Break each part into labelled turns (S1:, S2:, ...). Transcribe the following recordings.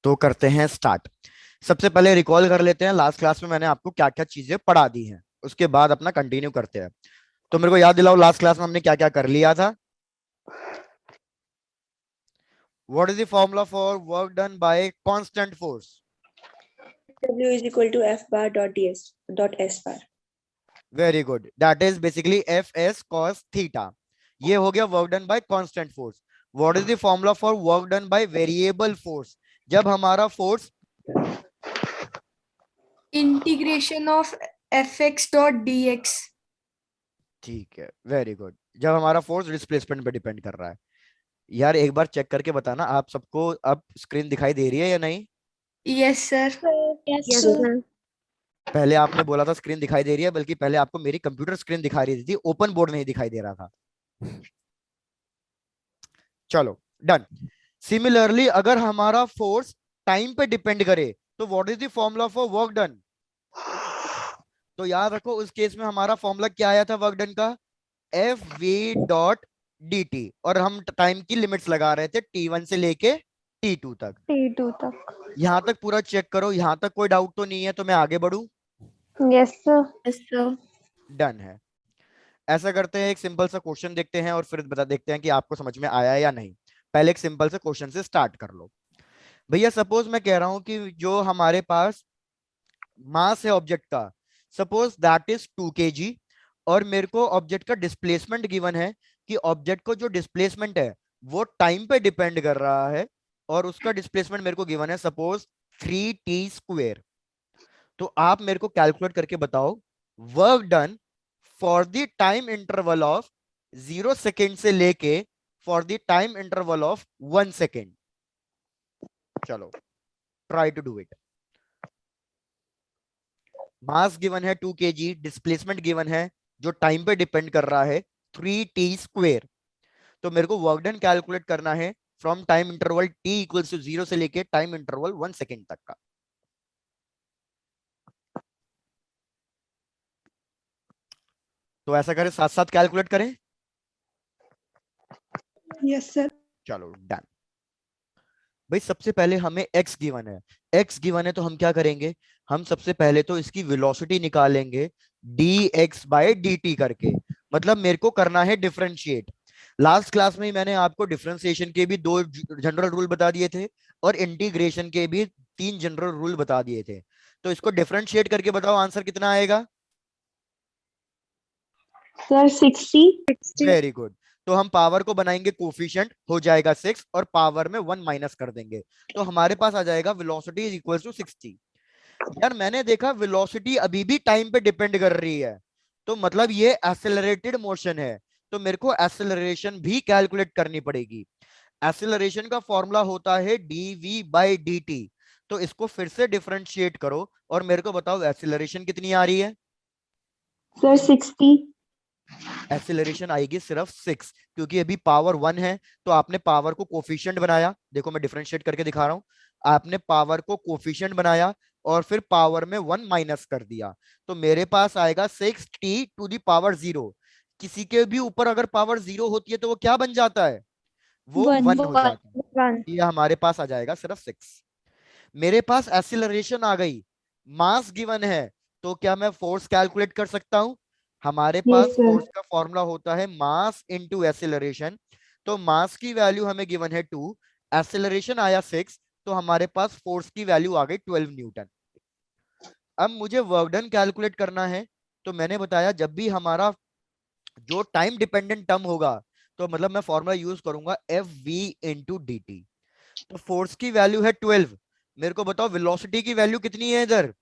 S1: तो करते हैं स्टार्ट। सबसे पहले रिकॉल कर लेते हैं लास्ट क्लास में मैंने आपको क्या क्या चीजें पढ़ा दी हैं, उसके बाद अपना कंटिन्यू करते हैं। तो मेरे को याद दिलाओ लास्ट क्लास में हमने क्या क्या कर लिया था। What is the formula for work done bye constant force?
S2: W is equal to F bar dot DS dot S bar.
S1: Very good, that is basically F S cos theta. ये हो गया work done bye constant force. What is the formula for work done by variable force? जब हमारा force,
S3: integration of fx dot dx।
S1: ठीक है very good, जब हमारा force displacement पे डिपेंड कर रहा है। यार एक बार चेक करके बताना आप सबको अब स्क्रीन दिखाई दे रही है या नहीं।
S3: Yes sir.
S2: Yes,
S4: Yes,
S2: sir.
S4: sir.
S1: पहले आपने बोला था स्क्रीन दिखाई दे रही है, बल्कि पहले आपको मेरी कंप्यूटर स्क्रीन दिखाई रही थी, ओपन बोर्ड नहीं दिखाई दे रहा था। चलो डन। सिमिलरली अगर हमारा फोर्स टाइम पे डिपेंड करे तो what is the formula for work done? तो याद रखो उस केस में हमारा फॉर्मूला क्या आया था वर्क डन का? F V dot D T, और हम टाइम की लिमिट्स लगा रहे थे T1 से लेके T2 तक।
S4: T2 तक।
S1: यहां तक पूरा चेक करो, यहां तक कोई डाउट तो नहीं है, तो मैं आगे बढ़ू?
S4: Yes, sir.
S2: Yes, sir.
S1: Done है। ऐसा करते हैं, एक सिंपल सा क्वेश्चन देखते हैं और फिर बता देखते हैं कि आपको समझ में आया या नहीं। पहले एक सिंपल से क्वेश्चन से स्टार्ट कर लो। भैया सपोज मैं कह रहा हूं कि जो हमारे पास मास है ऑब्जेक्ट का, सपोज दैट इज 2 kg, और मेरे को ऑब्जेक्ट का डिस्प्लेसमेंट गिवन है कि ऑब्जेक्ट को जो डिस्प्लेसमेंट है वो टाइम पे डिपेंड कर रहा है, और उसका डिस्प्लेसमेंट मेरे को गिवन है सपोज 3t²। तो आप मेरे को कैलकुलेट करके बताओ work done for the time interval of 0 second से लेके for the time interval of 1 second. चलो try to do it. Mass given है 2 kg, डिस्प्लेसमेंट गिवन है जो टाइम पे डिपेंड कर रहा है 3t²। तो मेरे को वर्क डन कैलकुलेट करना है from time interval t equals to 0 से लेके टाइम इंटरवल 1 सेकेंड तक का। तो ऐसा करें, साथ साथ कैलकुलेट करें।
S2: Yes, sir.
S1: चलो डन। भाई सबसे पहले हमें x गिवन है, x गिवन है तो हम क्या करेंगे, हम सबसे पहले तो इसकी वेलोसिटी निकालेंगे dx बाय dt करके। मतलब मेरे को करना है डिफरेंशिएट। लास्ट क्लास में ही मैंने आपको डिफरेंशिएशन के भी 2 जनरल रूल बता दिए थे, और इंटीग्रेशन के भी 3 जनरल रूल बता दिए थे। तो इसको डिफरेंशिएट करके बताओ आंसर कितना आएगा।
S4: Sir, 60.
S1: Very good. तो हम पावर को बनाएंगे कोफिशिएंट, हो जाएगा 6, और पावर में 1 माइनस कर देंगे, तो हमारे पास आ जाएगा वेलोसिटी इज इक्वल टू 60। यार मैंने देखा वेलोसिटी अभी भी टाइम पे डिपेंड कर रही है, तो मतलब ये एक्सेलरेटेड मोशन है, तो मेरे को एक्सेलरेशन भी कैलकुलेट करनी पड़ेगी। एक्सेलरेशन का फॉर्मूला होता है dv बाई dt। तो इसको फिर से डिफरेंशिएट करो और मेरे को बताओ एक्सेलरेशन कितनी आ रही है।
S4: Sir, 60.
S1: एक्सेलरेशन आएगी सिर्फ 6, क्योंकि अभी पावर 1 है, तो आपने पावर को कोफिशिएंट बनाया। देखो मैं डिफरेंशिएट करके दिखा रहा हूं। आपने पावर को कोफिशिएंट बनाया और फिर पावर में 1 माइनस कर दिया, तो मेरे पास आएगा 6t⁻0। किसी के भी ऊपर अगर पावर 0 होती है तो वो क्या बन जाता है, वो 1 हो जाता है।
S4: One.
S1: ये हमारे पास आ जाएगा सिर्फ 6। मेरे पास एक्सीलरेशन आ गई, मास गिवन है, तो क्या मैं फोर्स कैलकुलेट कर सकता हूं? हमारे
S4: Yes,
S1: पास
S4: sir.
S1: फोर्स का फॉर्मूला होता है मास इनटू एक्सीलरेशन। तो मास की वैल्यू हमें गिवन है 2, एक्सीलरेशन आया 6, तो हमारे पास फोर्स की वैल्यू आ गई 12 न्यूटन। अब मुझे वर्क डन कैलकुलेट करना है, तो मैंने बताया जब भी हमारा जो टाइम डिपेंडेंट टर्म होगा, तो मतलब मैं फॉर्मूला यूज करूंगा F V into D T. तो फोर्स की वैल्यू है 12, मेरे को बताओ वेलोसिटी की वैल्यू कितनी है इधर,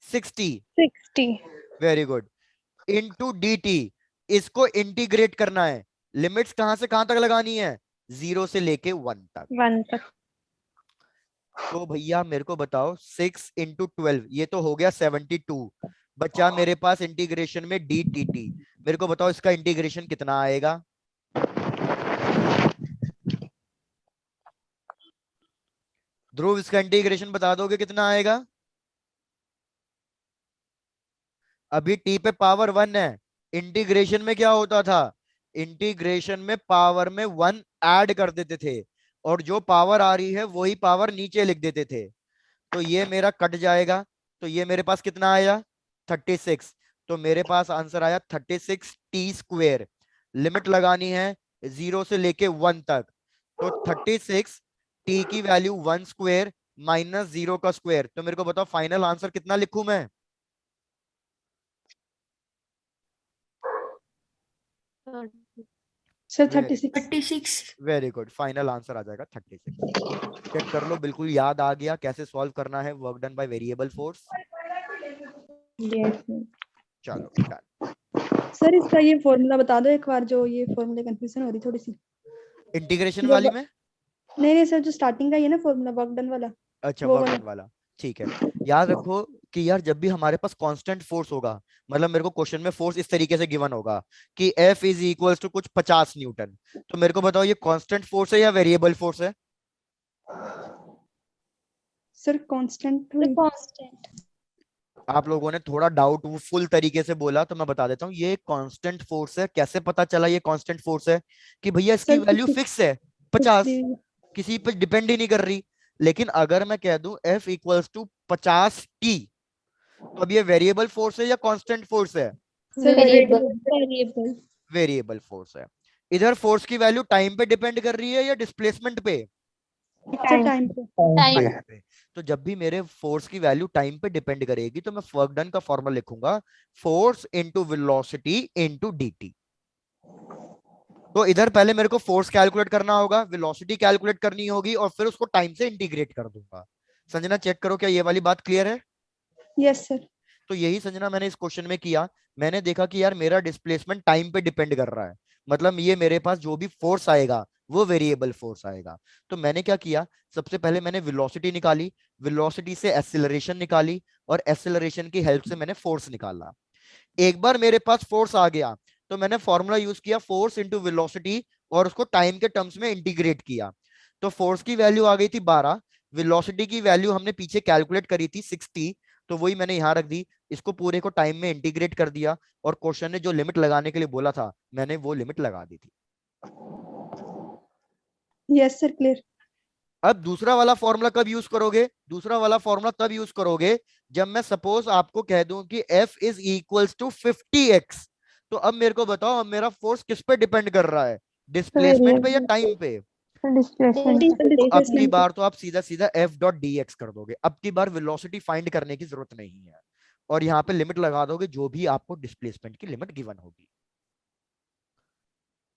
S1: 60।
S4: 60.
S1: Very good. Into D T, इसको इंटीग्रेट करना है। लिमिट्स कहां से कहां तक लगानी है, 0 से लेके 1 तक।
S4: 1 तक।
S1: तो भैया मेरे को बताओ 6 × 12, ये तो हो गया 72। बच्चा मेरे पास इंटीग्रेशन में डी टी टी, मेरे को बताओ इसका इंटीग्रेशन कितना आएगा। ध्रुव इसका इंटीग्रेशन बता दोगे कितना आएगा? अभी टी पे पावर 1 है, इंटीग्रेशन में क्या होता था, इंटीग्रेशन में पावर में 1 ऐड कर देते थे। और जो पावर आ रही है वही पावर नीचे लिख देते थे। तो ये मेरा कट जाएगा, तो ये मेरे पास कितना आया 36। तो मेरे पास आंसर आया 36t²। लिमिट लगानी है 0 से लेके 1 तक। तो 36t की वैल्यू 1² माइनस 0 का स्क्वायर। तो मेरे को बताओ फाइनल आंसर कितना लिखूं मैं?
S2: Sir 36।
S3: 36.
S1: Very good, final answer आ जाएगा 36। चेक कर लो, बिल्कुल याद आ गया कैसे सॉल्व करना है work done by variable force.
S2: Yes sir.
S1: चलो डन।
S2: सर इसका ये फॉर्मूला बता दो एक बार, जो ये फॉर्मूले कंफ्यूजन हो रही थोड़ी सी।
S1: इंटीग्रेशन
S2: जो
S1: वाली में?
S2: नहीं नहीं सर, जो स्टार्टिंग का ये ना फॉर्मूला वर्क डन वाला,
S1: अच्छा,
S2: वो
S1: वर्क
S2: वाला।
S1: डन वाला। ठीक है, याद रखो कि यार जब भी हमारे पास कांस्टेंट फोर्स होगा, मतलब मेरे को क्वेश्चन में फोर्स इस तरीके से गिवन होगा कि F इज इक्वल्स टू कुछ 50 न्यूटन। तो मेरे को बताओ ये कांस्टेंट फोर्स है या वेरिएबल फोर्स है?
S2: Sir constant.
S1: आप लोगों ने थोड़ा डाउटफुल तरीके से बोला, तो मैं बता देता हूँ ये कांस्टेंट फोर्स है। कैसे पता चला ये कांस्टेंट फोर्स है? कि भैया इसकी
S2: सर
S1: वैल्यू फिक्स है 50,
S2: पिछली
S1: किसी पे डिपेंड ही नहीं कर रही। लेकिन अगर मैं कह दूं F इक्वल्स टू 50t, तो अब ये वेरिएबल फोर्स है या कांस्टेंट फोर्स है?
S2: Sir
S4: variable.
S1: वेरिएबल फोर्स है। इधर फोर्स की वैल्यू टाइम पे डिपेंड कर रही है या डिस्प्लेसमेंट पे?
S2: सर टाइम पे।
S1: टाइम पे। तो जब भी मेरे फोर्स की वैल्यू टाइम पे डिपेंड करेगी, तो मैं वर्क डन का फॉर्मूला लिखूंगा force into velocity into dt। तो इधर पहले मेरे को फोर्स कैलकुलेट करना होगा, वेलोसिटी कैलकुलेट करनी होगी, और फिर उसको टाइम से इंटीग्रेट कर दूंगा। संजना चेक करो, क्या ये वाली बात क्लियर है?
S2: Yes sir.
S1: तो यही संजना मैंने इस क्वेश्चन में किया। मैंने देखा कि यार मेरा डिस्प्लेसमेंट टाइम पे डिपेंड कर रहा है, मतलब ये मेरे पास जो भी फोर्स आएगा वो वेरिएबल फोर्स आएगा। तो मैंने क्या किया, सबसे पहले मैंने वेलोसिटी निकाली, वेलोसिटी से एक्सेलरेशन निकाली, और एक्सेलरेशन की हेल्प से मैंने फोर्स निकाला। एक बार मेरे पास फोर्स आ गया, तो मैंने फॉर्मूला यूज किया फोर्स इंटू वेलोसिटी, और उसको टाइम के टर्म्स में इंटीग्रेट किया। तो फोर्स की वैल्यू आ गई थी 12, वेलोसिटी की वैल्यू हमने पीछे कैलकुलेट करी थी 60, तो वही मैंने यहां रख दी। इसको पूरे को टाइम में इंटीग्रेट कर दिया, और क्वेश्चन ने जो लिमिट लगाने के लिए बोला था मैंने वो लिमिट लगा दी थी।
S2: Yes sir clear.
S1: अब दूसरा वाला फॉर्मूला कब यूज करोगे? दूसरा वाला फॉर्मूला तब यूज करोगे जब मैं सपोज आपको कह दूं कि F is equals to 50x। तो अब मेरे को बताओ, अब मेरा फोर्स किस पे डिपेंड कर रहा है, डिस्प्लेसमेंट पे या टाइम पे?
S4: डिस्प्लेसमेंट।
S1: तो अब की बार तो आप सीधा सीधा F डॉट dx कर दोगे, अब की बार वेलोसिटी फाइंड करने की जरूरत नहीं है, और यहाँ पे लिमिट लगा दोगे जो भी आपको डिस्प्लेसमेंट की लिमिट गिवन होगी।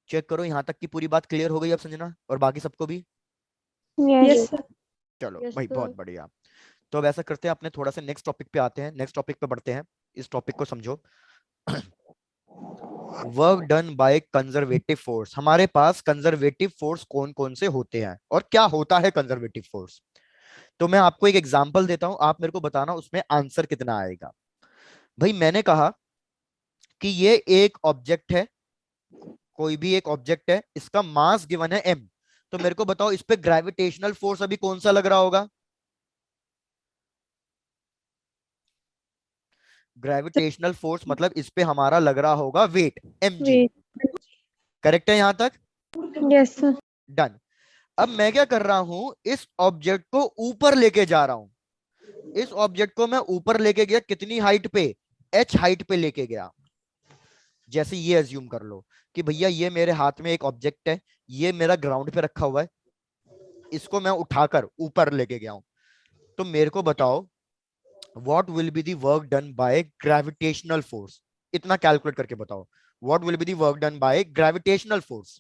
S1: चेक करो यहां तक की पूरी बात क्लियर हो गई अब संजना, और बाकी सबको भी?
S2: Yes sir.
S1: चलो
S4: Yes,
S1: भाई,
S4: sir.
S1: बहुत बढ़िया। तो अब ऐसा करते हैं, अपने थोड़ा सा नेक्स्ट टॉपिक पे आते हैं, नेक्स्ट टॉपिक पे बढ़ते हैं। इस टॉपिक को समझो। Work done by conservative force. हमारे पास कंजर्वेटिव फोर्स कौन कौन से होते हैं और क्या होता है कंजर्वेटिव फोर्स? तो मैं आपको एक एग्जांपल देता हूं, आप मेरे को बताना उसमें आंसर कितना आएगा। भाई मैंने कहा कि ये एक ऑब्जेक्ट है, कोई भी एक ऑब्जेक्ट है, इसका मास गिवन है m। तो मेरे को बताओ इस पे ग्रेविटेशनल फोर्स अभी कौन सा लग रहा होगा? ग्रेविटेशनल फोर्स मतलब इस पे हमारा लग रहा होगा वेट mg।
S4: Wait.
S1: करेक्ट है यहां तक?
S4: Yes, sir.
S1: डन। अब मैं क्या कर रहा हूं, इस ऑब्जेक्ट को ऊपर लेके जा रहा हूं। इस ऑब्जेक्ट को मैं ऊपर लेके गया, कितनी हाइट पे? h हाइट पे लेके गया। जैसे ये अज्यूम कर लो कि भैया ये मेरे हाथ में एक ऑब्जेक्ट है, ये मेरा ग्राउंड पे रखा हुआ है, इसको मैं उठाकर ऊपर लेके गया हूं। तो मेरे को बताओ what will be the work done by gravitational force? इतना कैलकुलेट करके बताओ, what will be the work done by gravitational force?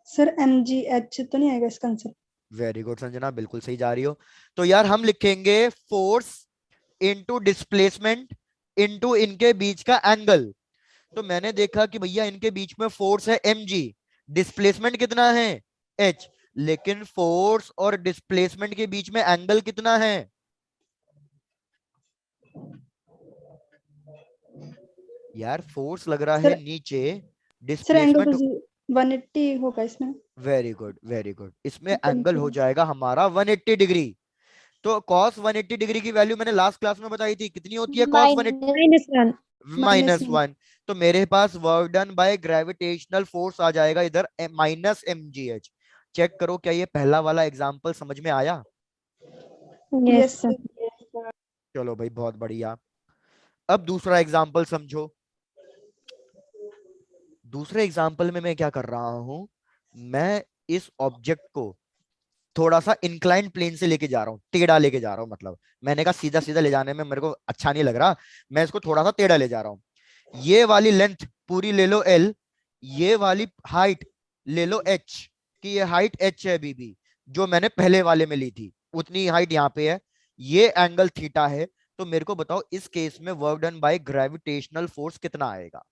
S2: Sir mgh तो नहीं आएगा इसका आंसर?
S1: वेरी गुड संजना, बिल्कुल सही जा रही हो। तो यार हम लिखेंगे फोर्स इनटू डिस्प्लेसमेंट इनटू इनके बीच का एंगल। तो मैंने देखा कि भैया इनके बीच में फोर्स है mg, डिस्प्लेसमेंट कितना है h, लेकिन फोर्स और डिस्प्लेसमेंट के बीच में एंगल कितना है? यार फोर्स लग रहा है
S2: सर
S1: नीचे,
S2: सर एंगल
S1: डिस्प्लेसमेंट।
S2: तो 180 होगा इसमें।
S1: वेरी गुड वेरी गुड, इसमें एंगल हो
S2: कंफ्यूज।
S1: जाएगा हमारा 180 डिग्री। तो cos 180 डिग्री की वैल्यू मैंने लास्ट क्लास में बताई थी, कितनी होती है cos 180?
S4: -1.
S2: माइनस
S1: -1। तो मेरे पास work done by gravitational force आ जाएगा इधर -mgh। चेक करो क्या ये पहला वाला एग्जाम्पल समझ में आया?
S4: Yes, sir.
S1: चलो भाई बहुत बढ़िया। अब दूसरा एग्जाम्पल समझो। दूसरे एग्जाम्पल में मैं क्या कर रहा हूं, मैं इस ऑब्जेक्ट को थोड़ा सा इंक्लाइंड प्लेन से लेके जा रहा हूँ, टेढ़ा लेके जा रहा हूँ। मतलब मैंने कहा सीधा सीधा ले जाने में मेरे को अच्छा नहीं लग रहा, मैं इसको थोड़ा सा टेढ़ा ले जा रहा हूँ। ये वाली लेंथ पूरी ले लो L, ये वाली हाइट ले लो H, कि ये हाइट H है बीबी, जो मैंने पहले वाले में ली थी उतनी हाइट यहाँ पे है, ये एंगल थीटा है। तो मेरे को बताओ इस केस में work done by gravitational force कितना आएगा?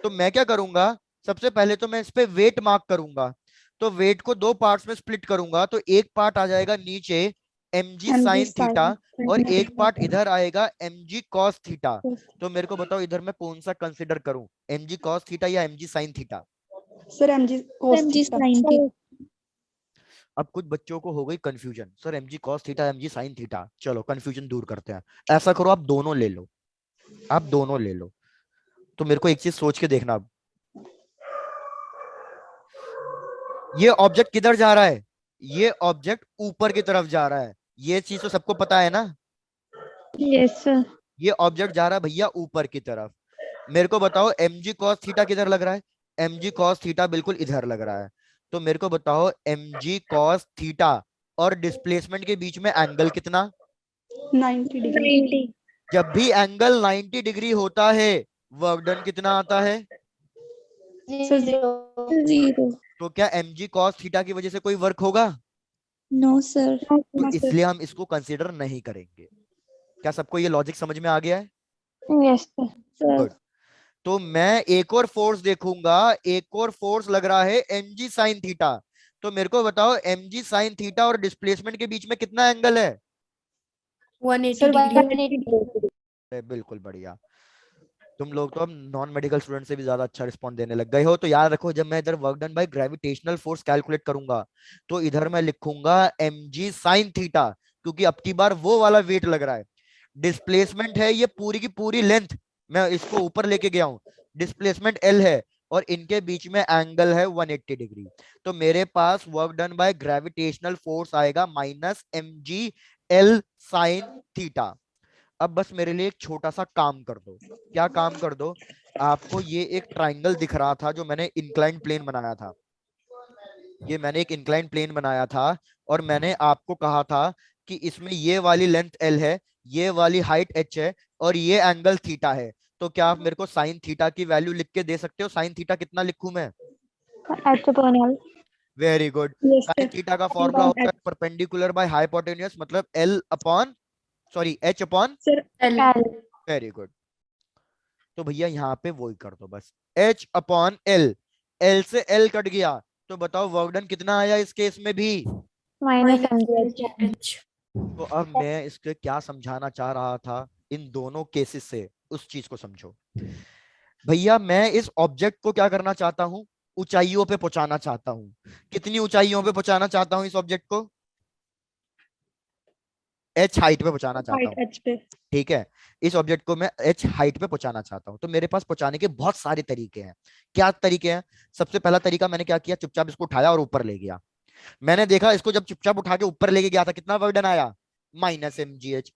S1: तो मैं क्या करूंगा, सबसे पहले तो मैं इस पे वेट मार्क करूंगा। तो वेट को दो पार्ट्स में स्प्लिट करूंगा, तो एक पार्ट आ जाएगा नीचे mg साइन थीटा, और एक पार्ट इधर आएगा mg कॉस थीटा। तो मेरे को बताओ इधर मैं कौन सा कंसिडर करूं, mg कॉस थीटा या mg sine theta?
S2: Sir mg cos theta.
S1: अब कुछ बच्चों को हो गई confusion, sir mg cos theta mg sine theta. चलो कंफ्यूजन दूर करते हैं। ऐसा करो आप दोनों ले लो, आप दोनों ले लो। तो मेरे को एक चीज सोच के देखना, अब ये ऑब्जेक्ट किधर जा रहा है? ये ऑब्जेक्ट ऊपर की तरफ जा रहा है, ये चीज तो सबको पता है ना।
S4: Yes, sir.
S1: ये ऑब्जेक्ट जा रहा है भैया ऊपर की तरफ। मेरे को बताओ mg cos थीटा किधर लग रहा है? mg cos थीटा बिल्कुल इधर लग रहा है। तो मेरे को बताओ mg cos थीटा और डिस्प्लेसमेंट के बीच में एंगल कितना?
S2: 90 degree.
S1: जब भी एंगल 90 डिग्री होता है वर्क डन कितना आता है?
S2: सर 0.
S1: तो क्या mg cos थीटा की वजह से कोई वर्क होगा?
S2: No sir.
S1: तो इसलिए हम इसको कंसीडर नहीं करेंगे। क्या सबको ये लॉजिक समझ में आ गया है?
S4: Yes, sir.
S1: गुड। तो मैं एक और फोर्स देखूंगा, एक और फोर्स लग रहा है mg साइन थीटा। तो मेरे को बताओ mg साइन थीटा और डिस्प्लेसमेंट के बीच में कितना एंगल है?
S3: 180 degree.
S1: बिल्कुल बढ़िया। तुम लोग तो अब नॉन मेडिकल स्टूडेंट से भी ज्यादा अच्छा रिस्पॉन्स देने लग गए हो। तो याद रखो जब मैं इधर work done by gravitational force calculate करूंगा तो इधर मैं लिखूंगा mg साइन थीटा, क्योंकि अब की बार वो वाला वेट लग रहा है। डिस्प्लेसमेंट है ये पूरी की पूरी लेंथ, मैं इसको ऊपर लेके गया हूं, डिस्प्लेसमेंट L है, और इनके बीच में एंगल है 180 डिग्री। तो मेरे पास work done by gravitational force आएगा minus mg L sine theta. अब बस मेरे लिए एक छोटा सा काम कर दो। क्या काम कर दो? आपको ये एक ट्राइंगल दिख रहा था जो मैंने इंक्लाइन प्लेन बनाया था, ये मैंने एक इंक्लाइन प्लेन बनाया था, और मैंने आपको कहा था कि इसमें ये वाली लेंथ L है, ये वाली हाइट H है, और ये एंगल थीटा है। तो क्या आप मेरे को साइन थीटा की वैल्यू लिख के दे सकते हो? साइन थीटा कितना लिखूं मैं?
S4: H upon L.
S1: Very good.
S2: Yes
S1: sine
S2: sir.
S1: Theta का फॉर्मूला होता है परपेंडिकुलर बाय हाइपोटेन्यूज, मतलब L upon H upon.
S2: Sir
S3: L.
S4: L.
S1: Very good. तो भैया यहाँ पे वही कर दो बस, H अपॉन L, L से L कट गया। तो बताओ वर्क डन कितना आया इस केस में भी?
S4: Minus MGH.
S3: H.
S1: तो अब मैं इसके क्या समझाना चाह रहा था इन दोनों केसेस से, उस चीज को समझो भैया। मैं इस ऑब्जेक्ट को क्या करना चाहता हूं? ऊंचाइयों पे पहुंचाना चाहता हूं। कितनी ऊंचाइयों पे पहुंचाना चाहता हूं इस ऑब्जेक्ट को? H हाइट पे पहुंचाना चाहता
S2: height
S1: हूं।
S2: h पे.
S1: ठीक है, इस ऑब्जेक्ट को मैं H हाइट पे पहुंचाना चाहता हूं। तो मेरे पास पहुंचाने के बहुत सारे तरीके हैं। क्या तरीके हैं? सबसे पहला तरीका मैंने क्या किया, चुपचाप इसको उठाया और ऊपर ले गया। मैंने देखा इसको जब चुपचाप उठा के ऊपर लेके गया था कितना वर्क डन आया? Minus mgh।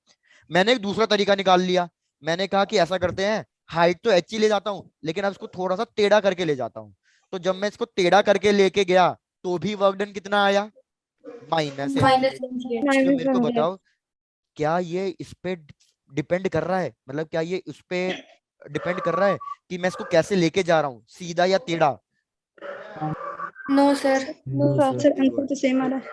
S1: मैंने एक दूसरा तरीका निकाल लिया, मैंने कहा कि ऐसा करते हैं हाइट तो h ही ले जाता हूं, लेकिन अब इसको थोड़ा सा टेढ़ा करके ले जाता हूं। तो जब मैं इसको टेढ़ा करके लेके गया तो भी वर्क डन कितना आया? Minus
S3: Minus
S1: mgh।
S3: MGH.
S1: तो
S4: Minus
S1: मेरे को
S4: MGH.
S1: बताओ क्या ये इस पे डिपेंड कर रहा है, मतलब क्या ये उस पे डिपेंड कर रहा है कि मैं इसको कैसे लेके जा रहा हूँ, सीधा या टेढ़ा?
S3: No, sir.
S2: No sir. Answer तो सेम आ रहा है.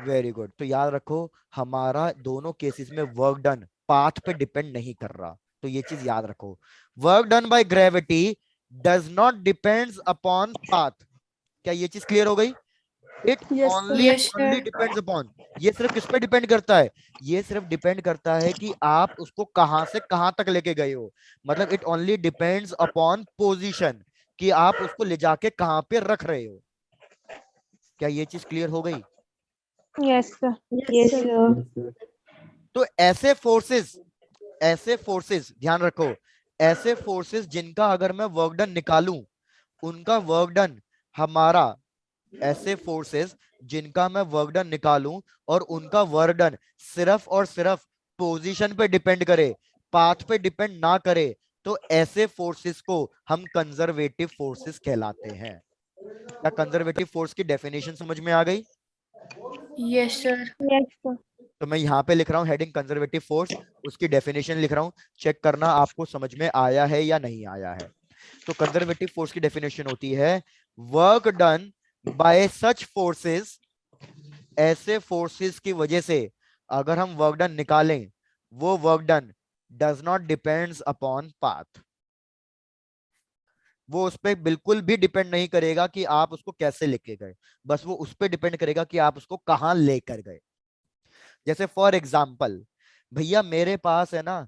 S1: Very good. तो याद रखो हमारा दोनों केसेस में वर्क डन पाथ पे डिपेंड नहीं कर रहा। तो ये चीज याद रखो, work done by gravity does not depends upon path. क्या ये चीज क्लियर हो गई? It
S2: Yes
S1: only
S3: Yes,
S1: only
S3: sir.
S1: Depends upon, ये सिर्फ किस पे डिपेंड करता है? ये सिर्फ डिपेंड करता है कि आप उसको कहां से कहां तक लेके गए हो। मतलब it only depends upon position, कि आप उसको ले जाके कहां पे रख रहे हो। क्या ये चीज क्लियर हो गई?
S4: Yes, sir.
S2: Yes sir.
S1: तो ऐसे फोर्सेस ध्यान रखो, ऐसे फोर्सेस जिनका अगर मैं वर्क डन निकालूं, उनका वर्क डन हमारा, ऐसे फोर्सेस जिनका मैं वर्क डन निकालूं और उनका वर्क डन सिर्फ और सिर्फ पोजीशन पे डिपेंड करे, पाथ पे डिपेंड ना करे, तो ऐसे फोर्सेस को हम कंजर्वेटिव फोर्सेस कहलाते हैं। क्या कंजर्वेटिव फोर्स की डेफिनेशन समझ में आ गई?
S3: Yes sir.
S4: Yes, sir.
S1: तो मैं यहाँ पे लिख रहा हूँ हेडिंग कंजर्वेटिव फोर्स, उसकी डेफिनेशन लिख रहा हूँ, चेक करना आपको समझ में आया है या नहीं आया है। तो कंजर्वेटिव फोर्स की डेफिनेशन होती है वर्क डन बाय सच फोर्सेस, ऐसे फोर्सेस की वजह से अगर हम वर्क डन निकालें, वो work done does not depends upon path, वो उस पर बिल्कुल भी डिपेंड नहीं करेगा कि आप उसको कैसे लेके गए, बस वो उस पर डिपेंड करेगा कि आप उसको कहां लेकर गए। जैसे फॉर एग्जाम्पल, भैया मेरे पास है ना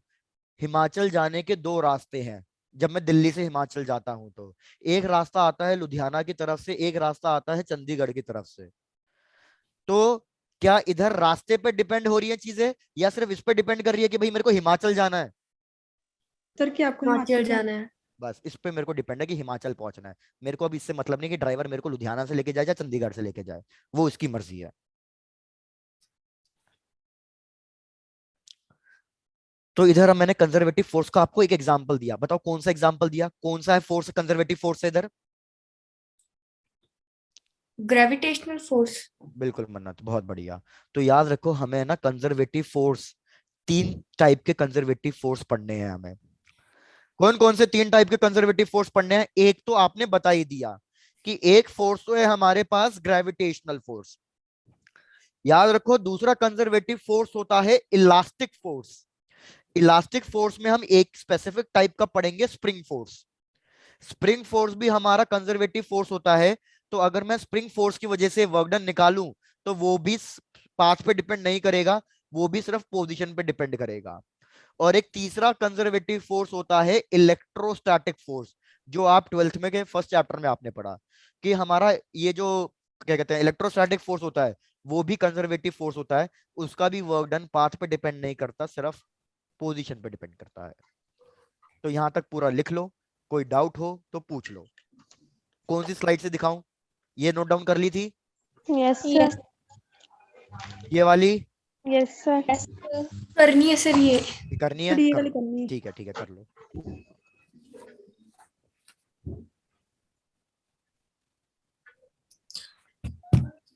S1: हिमाचल जाने के दो रास्ते हैं। जब मैं दिल्ली से हिमाचल जाता हूं तो एक रास्ता आता है लुधियाना की तरफ से, एक रास्ता आता है चंडीगढ़ की तरफ से। तो क्या इधर रास्ते पे डिपेंड हो रही है चीजें, या सिर्फ इस पे डिपेंड कर रही है कि भाई मेरे को हिमाचल जाना है?
S5: सर कि आपको
S3: हिमाचल
S5: हिमाचल
S3: जाना है।
S1: बस इस पे मेरे को डिपेंड है कि हिमाचल पहुंचना है। मेरे को अब इससे मतलब नहीं कि ड्राइवर मेरे को लुधियाना से लेके जाए या चंडीगढ़ से लेके जाए, वो उसकी मर्जी है। तो इधर अब मैंने कंजर्वेटिव फोर्स का आपको एक एग्जांपल दिया, बताओ कौन सा एग्जांपल दिया, कौन सा है फोर्स कंजर्वेटिव फोर्स है इधर?
S3: Gravitational force.
S1: बिल्कुल मन्नत, बहुत बढ़िया। तो याद रखो हमें ना कंजर्वेटिव फोर्स, तीन टाइप के कंजर्वेटिव फोर्स पढ़ने हैं हमें। कौन कौन से तीन टाइप के कंजर्वेटिव फोर्स पढ़ने हैं? एक तो आपने बता ही दिया कि एक फोर्स तो है हमारे पास ग्रेविटेशनल फोर्स। याद रखो दूसरा कंजर्वेटिव फोर्स होता है इलास्टिक फोर्स। इलास्टिक फोर्स में हम एक स्पेसिफिक टाइप का पढ़ेंगे, स्प्रिंग फोर्स। स्प्रिंग फोर्स भी हमारा कंजर्वेटिव फोर्स होता है। तो अगर मैं स्प्रिंग फोर्स की वजह से वर्क डन निकालूं तो वो भी पाथ पे डिपेंड नहीं करेगा, वो भी सिर्फ पोजीशन पे डिपेंड करेगा। और एक तीसरा कंजर्वेटिव फोर्स होता है इलेक्ट्रोस्टैटिक फोर्स, जो आप ट्वेल्थ में के फर्स्ट चैप्टर में आपने पढ़ा कि हमारा ये जो क्या कहते हैं इलेक्ट्रोस्टैटिक फोर्स होता है, वो भी कंजर्वेटिव फोर्स होता है। उसका भी वर्क डन पाथ पे डिपेंड नहीं करता, सिर्फ पोजीशन पे डिपेंड करता है। तो यहां तक पूरा लिख लो, कोई डाउट हो तो पूछ लो। कौन सी स्लाइड से दिखाऊं? ये नोट डाउन कर ली थी?
S4: Yes, sir.
S1: ये वाली
S4: Yes, sir.
S3: करनी है सर ये।
S1: करनी है?
S5: सर ये
S1: कर
S5: वाली
S1: लो।
S5: करनी है।
S1: ठीक है कर लो।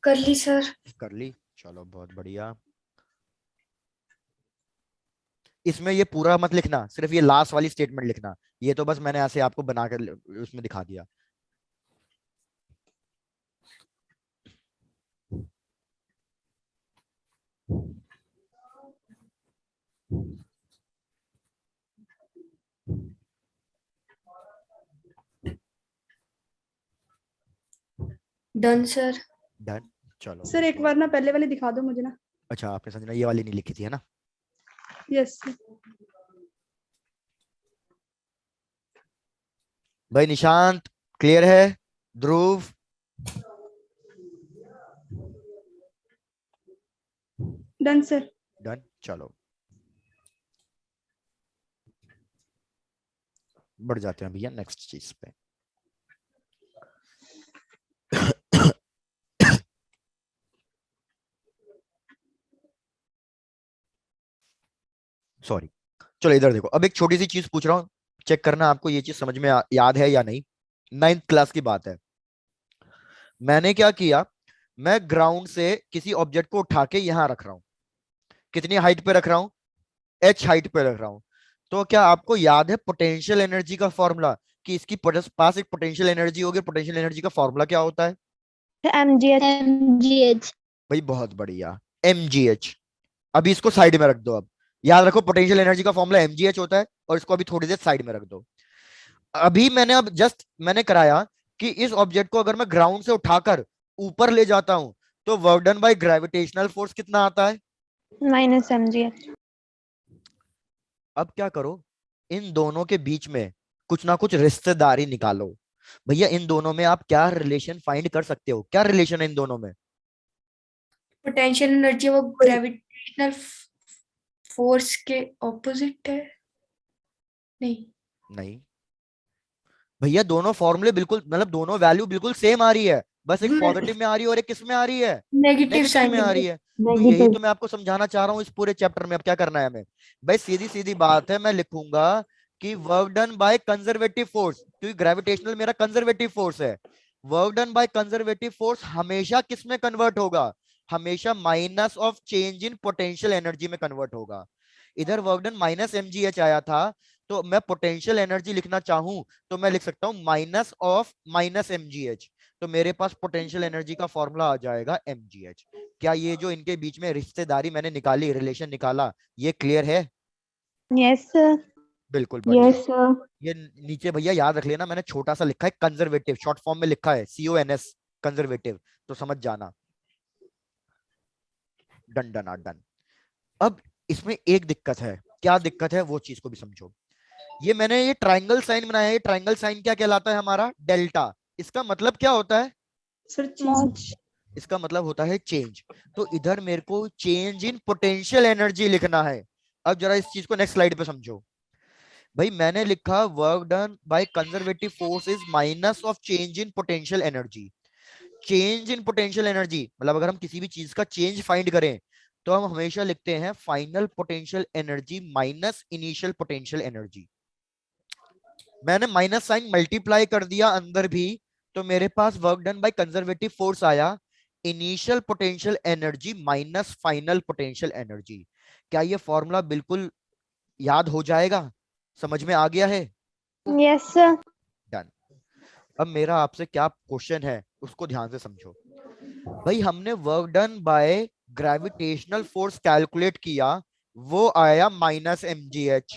S3: कर ली सर।
S1: कर ली, चलो बहुत बढ़िया। इसमें ये पूरा मत लिखना, सिर्फ ये लास्ट वाली स्टेटमेंट लिखना। ये तो बस मैंने ऐसे आपको बनाकर उसमें दिखा दिया।
S3: Done sir.
S1: डन, चलो।
S5: सर एक बार ना पहले वाली दिखा दो मुझे ना।
S1: अच्छा आपने समझना ये वाली नहीं लिखी थी है ना?
S5: Yes sir.
S1: भाई निशांत क्लियर है? ध्रुव?
S5: Done sir.
S1: डन, चलो बढ़ जाते हैं भैया नेक्स्ट चीज पे। सॉरी, चलो इधर देखो। अब एक छोटी सी चीज पूछ रहा हूँ, चेक करना आपको ये चीज समझ में याद है या नहीं। 9th क्लास की बात है। मैंने क्या किया, मैं ग्राउंड से किसी ऑब्जेक्ट को उठा के यहां रख रहा हूं। कितनी हाइट पे रख रहा हूं? h हाइट पे रख रहा हूं। तो क्या आपको याद है पोटेंशियल एनर्जी का फॉर्मूला, कि इसकी पास एक पोटेंशियल एनर्जी होगी, पोटेंशियल एनर्जी का फॉर्मूला क्या होता है?
S4: MGH.
S1: भाई बहुत बढ़िया, mgh। अभी इसको साइड में रख दो। अब याद रखो पोटेंशियल एनर्जी का फॉर्मूला mgh होता है, और इसको अभी थोड़ी देर साइड में रख दो। अभी मैंने अब जस्ट मैंने कराया कि इस ऑब्जेक्ट को अगर मैं ग्राउंड से उठाकर ऊपर ले जाता हूं तो work done by gravitational force कितना आता है?
S4: -MGH.
S1: अब क्या करो, इन दोनों के बीच में कुछ ना कुछ रिश्तेदारी निकालो। भैया इन दोनों में आप क्या रिलेशन फाइंड कर सकते हो? क्या रिलेशन है इन दोनों में?
S3: पोटेंशियल एनर्जी वो ग्रेविटेशनल फोर्स के ऑपोजिट है। नहीं।
S1: नहीं भैया, दोनों फॉर्मूले बिल्कुल मतलब दोनों वैल्यू बिल्कुल सेम आ रही है। बस एक पॉजिटिव में आ रही है और एक किस में आ रही है,
S3: नेगेटिव
S1: नेगेटिव
S3: साइन
S1: में आ रही है। तो यही तो मैं आपको समझाना चाह रहा हूँ इस पूरे चैप्टर में। अब क्या करना है हमें भाई, सीधी सीधी बात है, मैं लिखूंगा कि work done by conservative force, क्योंकि ग्रेविटेशनल मेरा कंजर्वेटिव फोर्स है। Work done by conservative force हमेशा किस में कन्वर्ट होगा, हमेशा minus of change in potential energy में कन्वर्ट होगा। इधर वर्क डन माइनस mgh आया था, तो मैं पोटेंशियल एनर्जी लिखना चाहूं तो मैं लिख सकता हूं माइनस ऑफ माइनस mgh। तो मेरे पास पोटेंशियल एनर्जी का फॉर्मूला आ जाएगा mgh। क्या ये जो इनके बीच में रिश्तेदारी मैंने निकाली, रिलेशन निकाला, ये क्लियर है?
S4: Yes, sir.
S1: बिल्कुल बढ़िया।
S4: Yes, sir.
S1: ये नीचे भैया याद रख लेना, मैंने छोटा सा लिखा है कंजर्वेटिव, शॉर्ट फॉर्म में लिखा है CONS, कंजर्वेटिव, तो समझ जाना। Done done done. अब इसमें एक दिक्कत है, क्या दिक्कत है वो चीज को भी समझो। ये मैंने ये ट्रायंगल साइन बनाया है, ये ट्रायंगल साइन क्या कहलाता है हमारा, डेल्टा। इसका मतलब क्या होता है,
S5: सर चेंज।
S1: इसका मतलब होता है चेंज। तो इधर मेरे को चेंज इन पोटेंशियल एनर्जी लिखना है। अब जरा इस चीज को नेक्स्ट स्लाइड पे समझो। भाई मैंने लिखा work done by conservative force is minus of change in potential energy. Change in potential energy मतलब अगर हम किसी भी चीज का चेंज फाइंड करें तो हम हमेशा लिखते हैं final potential energy minus initial potential energy. मैंने माइनस साइन मल्टीप्लाई कर दिया अंदर भी, तो मेरे पास work done by conservative force आया initial potential energy minus final potential energy. क्या ये फॉर्मूला बिल्कुल याद हो जाएगा, समझ में आ गया है?
S4: Yes, sir.
S1: डन। अब मेरा आपसे क्या क्वेश्चन है उसको ध्यान से समझो। भाई हमने work done by gravitational force calculate किया, वो आया माइनस mgh।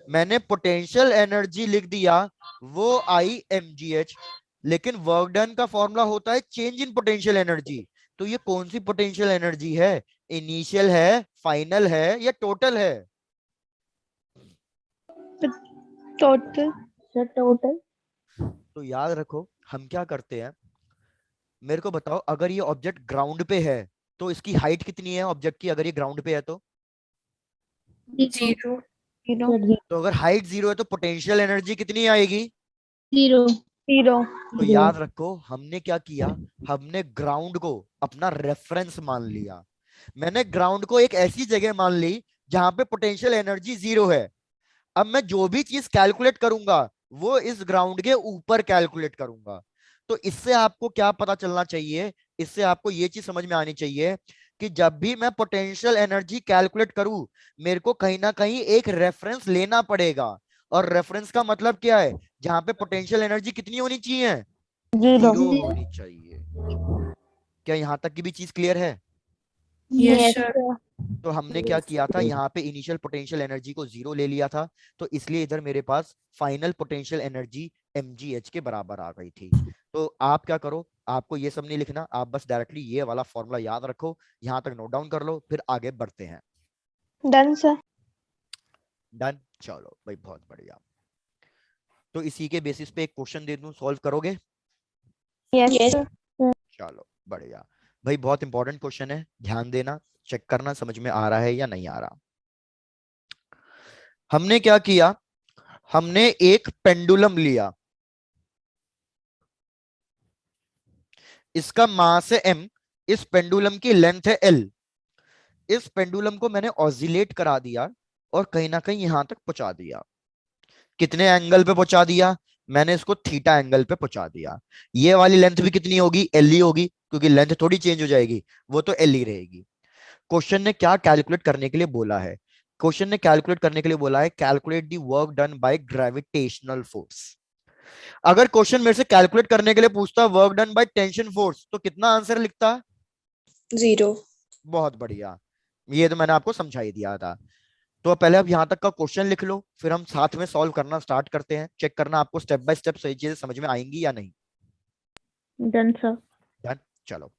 S1: मैंने पोटेंशियल एनर्जी लिख दिया, वो आई mgh। लेकिन वर्क डन का फॉर्मूला होता है चेंज इन पोटेंशियल एनर्जी। तो ये कौन सी पोटेंशियल एनर्जी है, इनिशियल है, फाइनल है या टोटल है?
S4: Total. Sir, total.
S1: तो याद रखो हम क्या करते हैं, मेरे को बताओ अगर ये ऑब्जेक्ट ग्राउंड पे है तो इसकी हाइट कितनी है ऑब्जेक्ट की, अगर ये ग्राउंड पे है तो?
S3: 0।
S4: Zero.
S1: तो अगर हाइट 0 है तो पोटेंशियल एनर्जी कितनी आएगी?
S4: Zero. Zero.
S1: तो याद रखो हमने क्या किया, हमने ग्राउंड को अपना रेफरेंस मान लिया। मैंने ग्राउंड को एक ऐसी जगह मान ली जहां पे पोटेंशियल एनर्जी 0 है। अब मैं जो भी चीज कैलकुलेट करूंगा वो इस ग्राउंड के ऊपर कैलकुलेट करूंगा। तो इससे आपको क्या पता चलना चाहिए, इससे आपको ये चीज समझ में आनी चाहिए कि जब भी मैं पोटेंशियल एनर्जी कैलकुलेट करूं मेरे को कहीं ना कहीं एक रेफरेंस लेना पड़ेगा। और रेफरेंस का मतलब क्या है, जहां पे पोटेंशियल एनर्जी कितनी होनी चाहिए,
S4: Zero.
S1: 0 होनी चाहिए। क्या यहां तक की भी चीज क्लियर है?
S3: Yes sir.
S4: sir.
S1: तो हमने क्या किया था, यहाँ पे इनिशियल पोटेंशियल एनर्जी को 0 ले लिया था, तो इसलिए इधर मेरे पास फाइनल पोटेंशियल एनर्जी mgh के बराबर आ गई थी। तो आप क्या करो, आपको ये सब नहीं लिखना, आप बस डायरेक्टली ये वाला फॉर्मूला याद रखो, यहाँ तक नोट डाउन कर लो, फिर आगे बढ़ते हैं।
S4: Done, sir.
S1: डन, चलो भाई बहुत बढ़िया। तो इसी के बेसिस पे एक क्वेश्चन दे दूं, सॉल्व करोगे?
S4: Yes,
S2: Yes.
S4: sir.
S1: चलो बढ़िया भाई, बहुत इंपॉर्टेंट क्वेश्चन है, ध्यान देना, चेक करना समझ में आ रहा है या नहीं आ रहा। हमने क्या किया, हमने एक पेंडुलम लिया, इसका मास है m, इस पेंडुलम की लेंथ है l। इस पेंडुलम को मैंने ऑसिलेट करा दिया और कहीं ना कहीं यहां तक पहुंचा दिया। कितने एंगल पे पहुंचा दिया, मैंने इसको थीटा एंगल पे पहुंचा दिया। ये वाली लेंथ भी कितनी होगी, एल ही होगी, क्योंकि लेंथ थोड़ी चेंज हो जाएगी, वो तो एल ही रहेगी। क्वेश्चन ने क्या कैलकुलेट करने के लिए बोला है, क्वेश्चन ने कैलकुलेट करने के लिए बोला है calculate the work done by gravitational force. अगर क्वेश्चन मेरे से कैलकुलेट करने के लिए पूछता work done by tension force तो कितना आंसर लिखता?
S2: 0.
S1: बहुत बढ़िया, ये तो मैंने आपको समझा ही दिया था। तो पहले अब यहाँ तक का क्वेश्चन लिख लो, फिर हम साथ में सॉल्व करना स्टार्ट करते हैं। चेक करना आपको स्टेप बाय स्टेप सही चीजें समझ में आएंगी या नहीं।
S4: Done, sir.
S1: डन, चलो।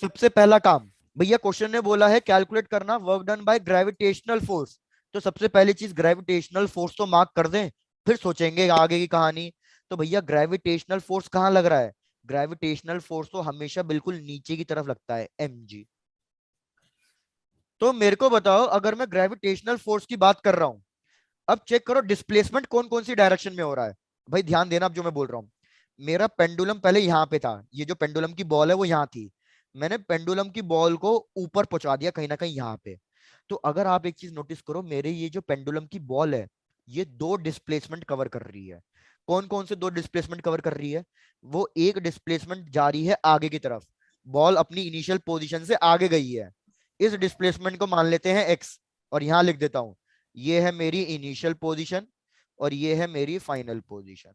S1: सबसे पहला काम भैया, क्वेश्चन ने बोला है कैलकुलेट करना work done by gravitational force, तो सबसे पहली चीज ग्रेविटेशनल फोर्स तो मार्क कर दें, फिर सोचेंगे आगे की कहानी। तो भैया ग्रेविटेशनल फोर्स कहाँ लग रहा है, ग्रेविटेशनल फोर्स तो हमेशा बिल्कुल नीचे की तरफ लगता है, mg। तो मेरे को बताओ अगर मैं ग्रेविटेशनल फोर्स की बात कर रहा हूं, अब चेक करो डिस्प्लेसमेंट कौन कौन सी डायरेक्शन में हो रहा है। भाई ध्यान देना अब जो मैं बोल रहा हूं, मेरा पेंडुलम पहले यहाँ पे था, ये जो पेंडुलम की बॉल है वो यहाँ थी, मैंने पेंडुलम की बॉल को ऊपर पहुंचा दिया कहीं ना कहीं यहाँ पे। तो अगर आप एक चीज नोटिस करो, मेरे ये जो पेंडुलम की बॉल है ये दो डिस्प्लेसमेंट कवर कर रही है। कौन कौन से दो डिस्प्लेसमेंट कवर कर रही है? वो एक डिस्प्लेसमेंट जा रही है आगे की तरफ, बॉल अपनी इनिशियल पोजीशन से आगे गई है, इस डिस्प्लेसमेंट को मान लेते हैं एक्स, और यहां लिख देता हूं ये है मेरी इनिशियल पोजीशन और ये है मेरी फाइनल पोजीशन।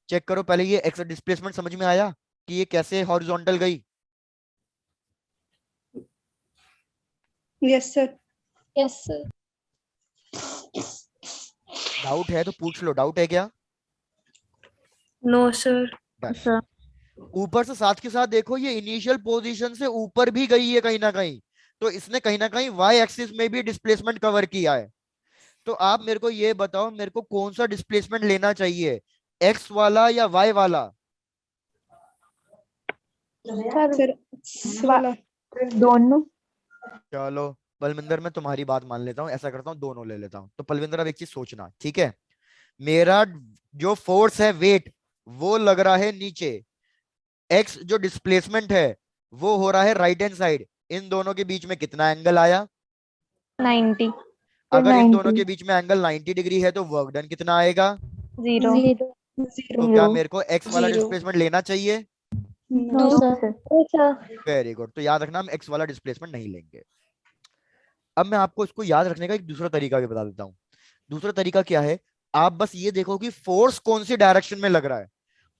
S1: चेक करो पहले, ये एक्स डिस्प्लेसमेंट समझ में आया कि ये कैसे हॉरिजॉन्टल गई?
S5: Yes sir.
S4: Yes sir.
S1: Doubt है तो पूछ लो, डाउट है क्या?
S3: No sir.
S1: डन।
S4: सर।
S1: ऊपर से साथ के साथ देखो, ये इनिशियल पोजीशन से ऊपर भी गई है कहीं ना कहीं, तो इसने कहीं ना कहीं वाई एक्सिस में भी डिस्प्लेसमेंट कवर किया है। तो आप मेरे को ये बताओ, मेरे को कौन सा डिस्प्लेसमेंट लेना चाहिए, एक्स वाला या वाई वाला?
S5: सर वाला।
S4: दोनों।
S1: चलो पलविंदर, मैं तुम्हारी बात मान लेता हूँ, ऐसा करता हूँ दोनों ले लेता हूँ। तो पलविंदर अब एक चीज सोचना, ठीक है? मेरा जो फोर्स है, वेट, वो लग रहा है नीचे, एक्स जो डिस्प्लेसमेंट है वो हो रहा है राइट हैंड साइड, इन दोनों के बीच में कितना एंगल आया?
S4: 90।
S1: अगर इन दोनों
S4: 90।
S1: के बीच में एंगल 90 डिग्री है तो वर्क डन कितना आएगा?
S4: 0।
S1: तो क्या मेरे को एक्स वाला
S2: 0
S1: डिस्प्लेसमेंट लेना चाहिए?
S4: No sir.
S1: Very good. तो याद रखना, हम एक्स वाला डिस्प्लेसमेंट नहीं लेंगे। अब मैं आपको इसको याद रखने का एक दूसरा तरीका भी बता देता हूँ। दूसरा तरीका क्या है, आप बस ये देखो कि फोर्स कौन सी डायरेक्शन में लग रहा है,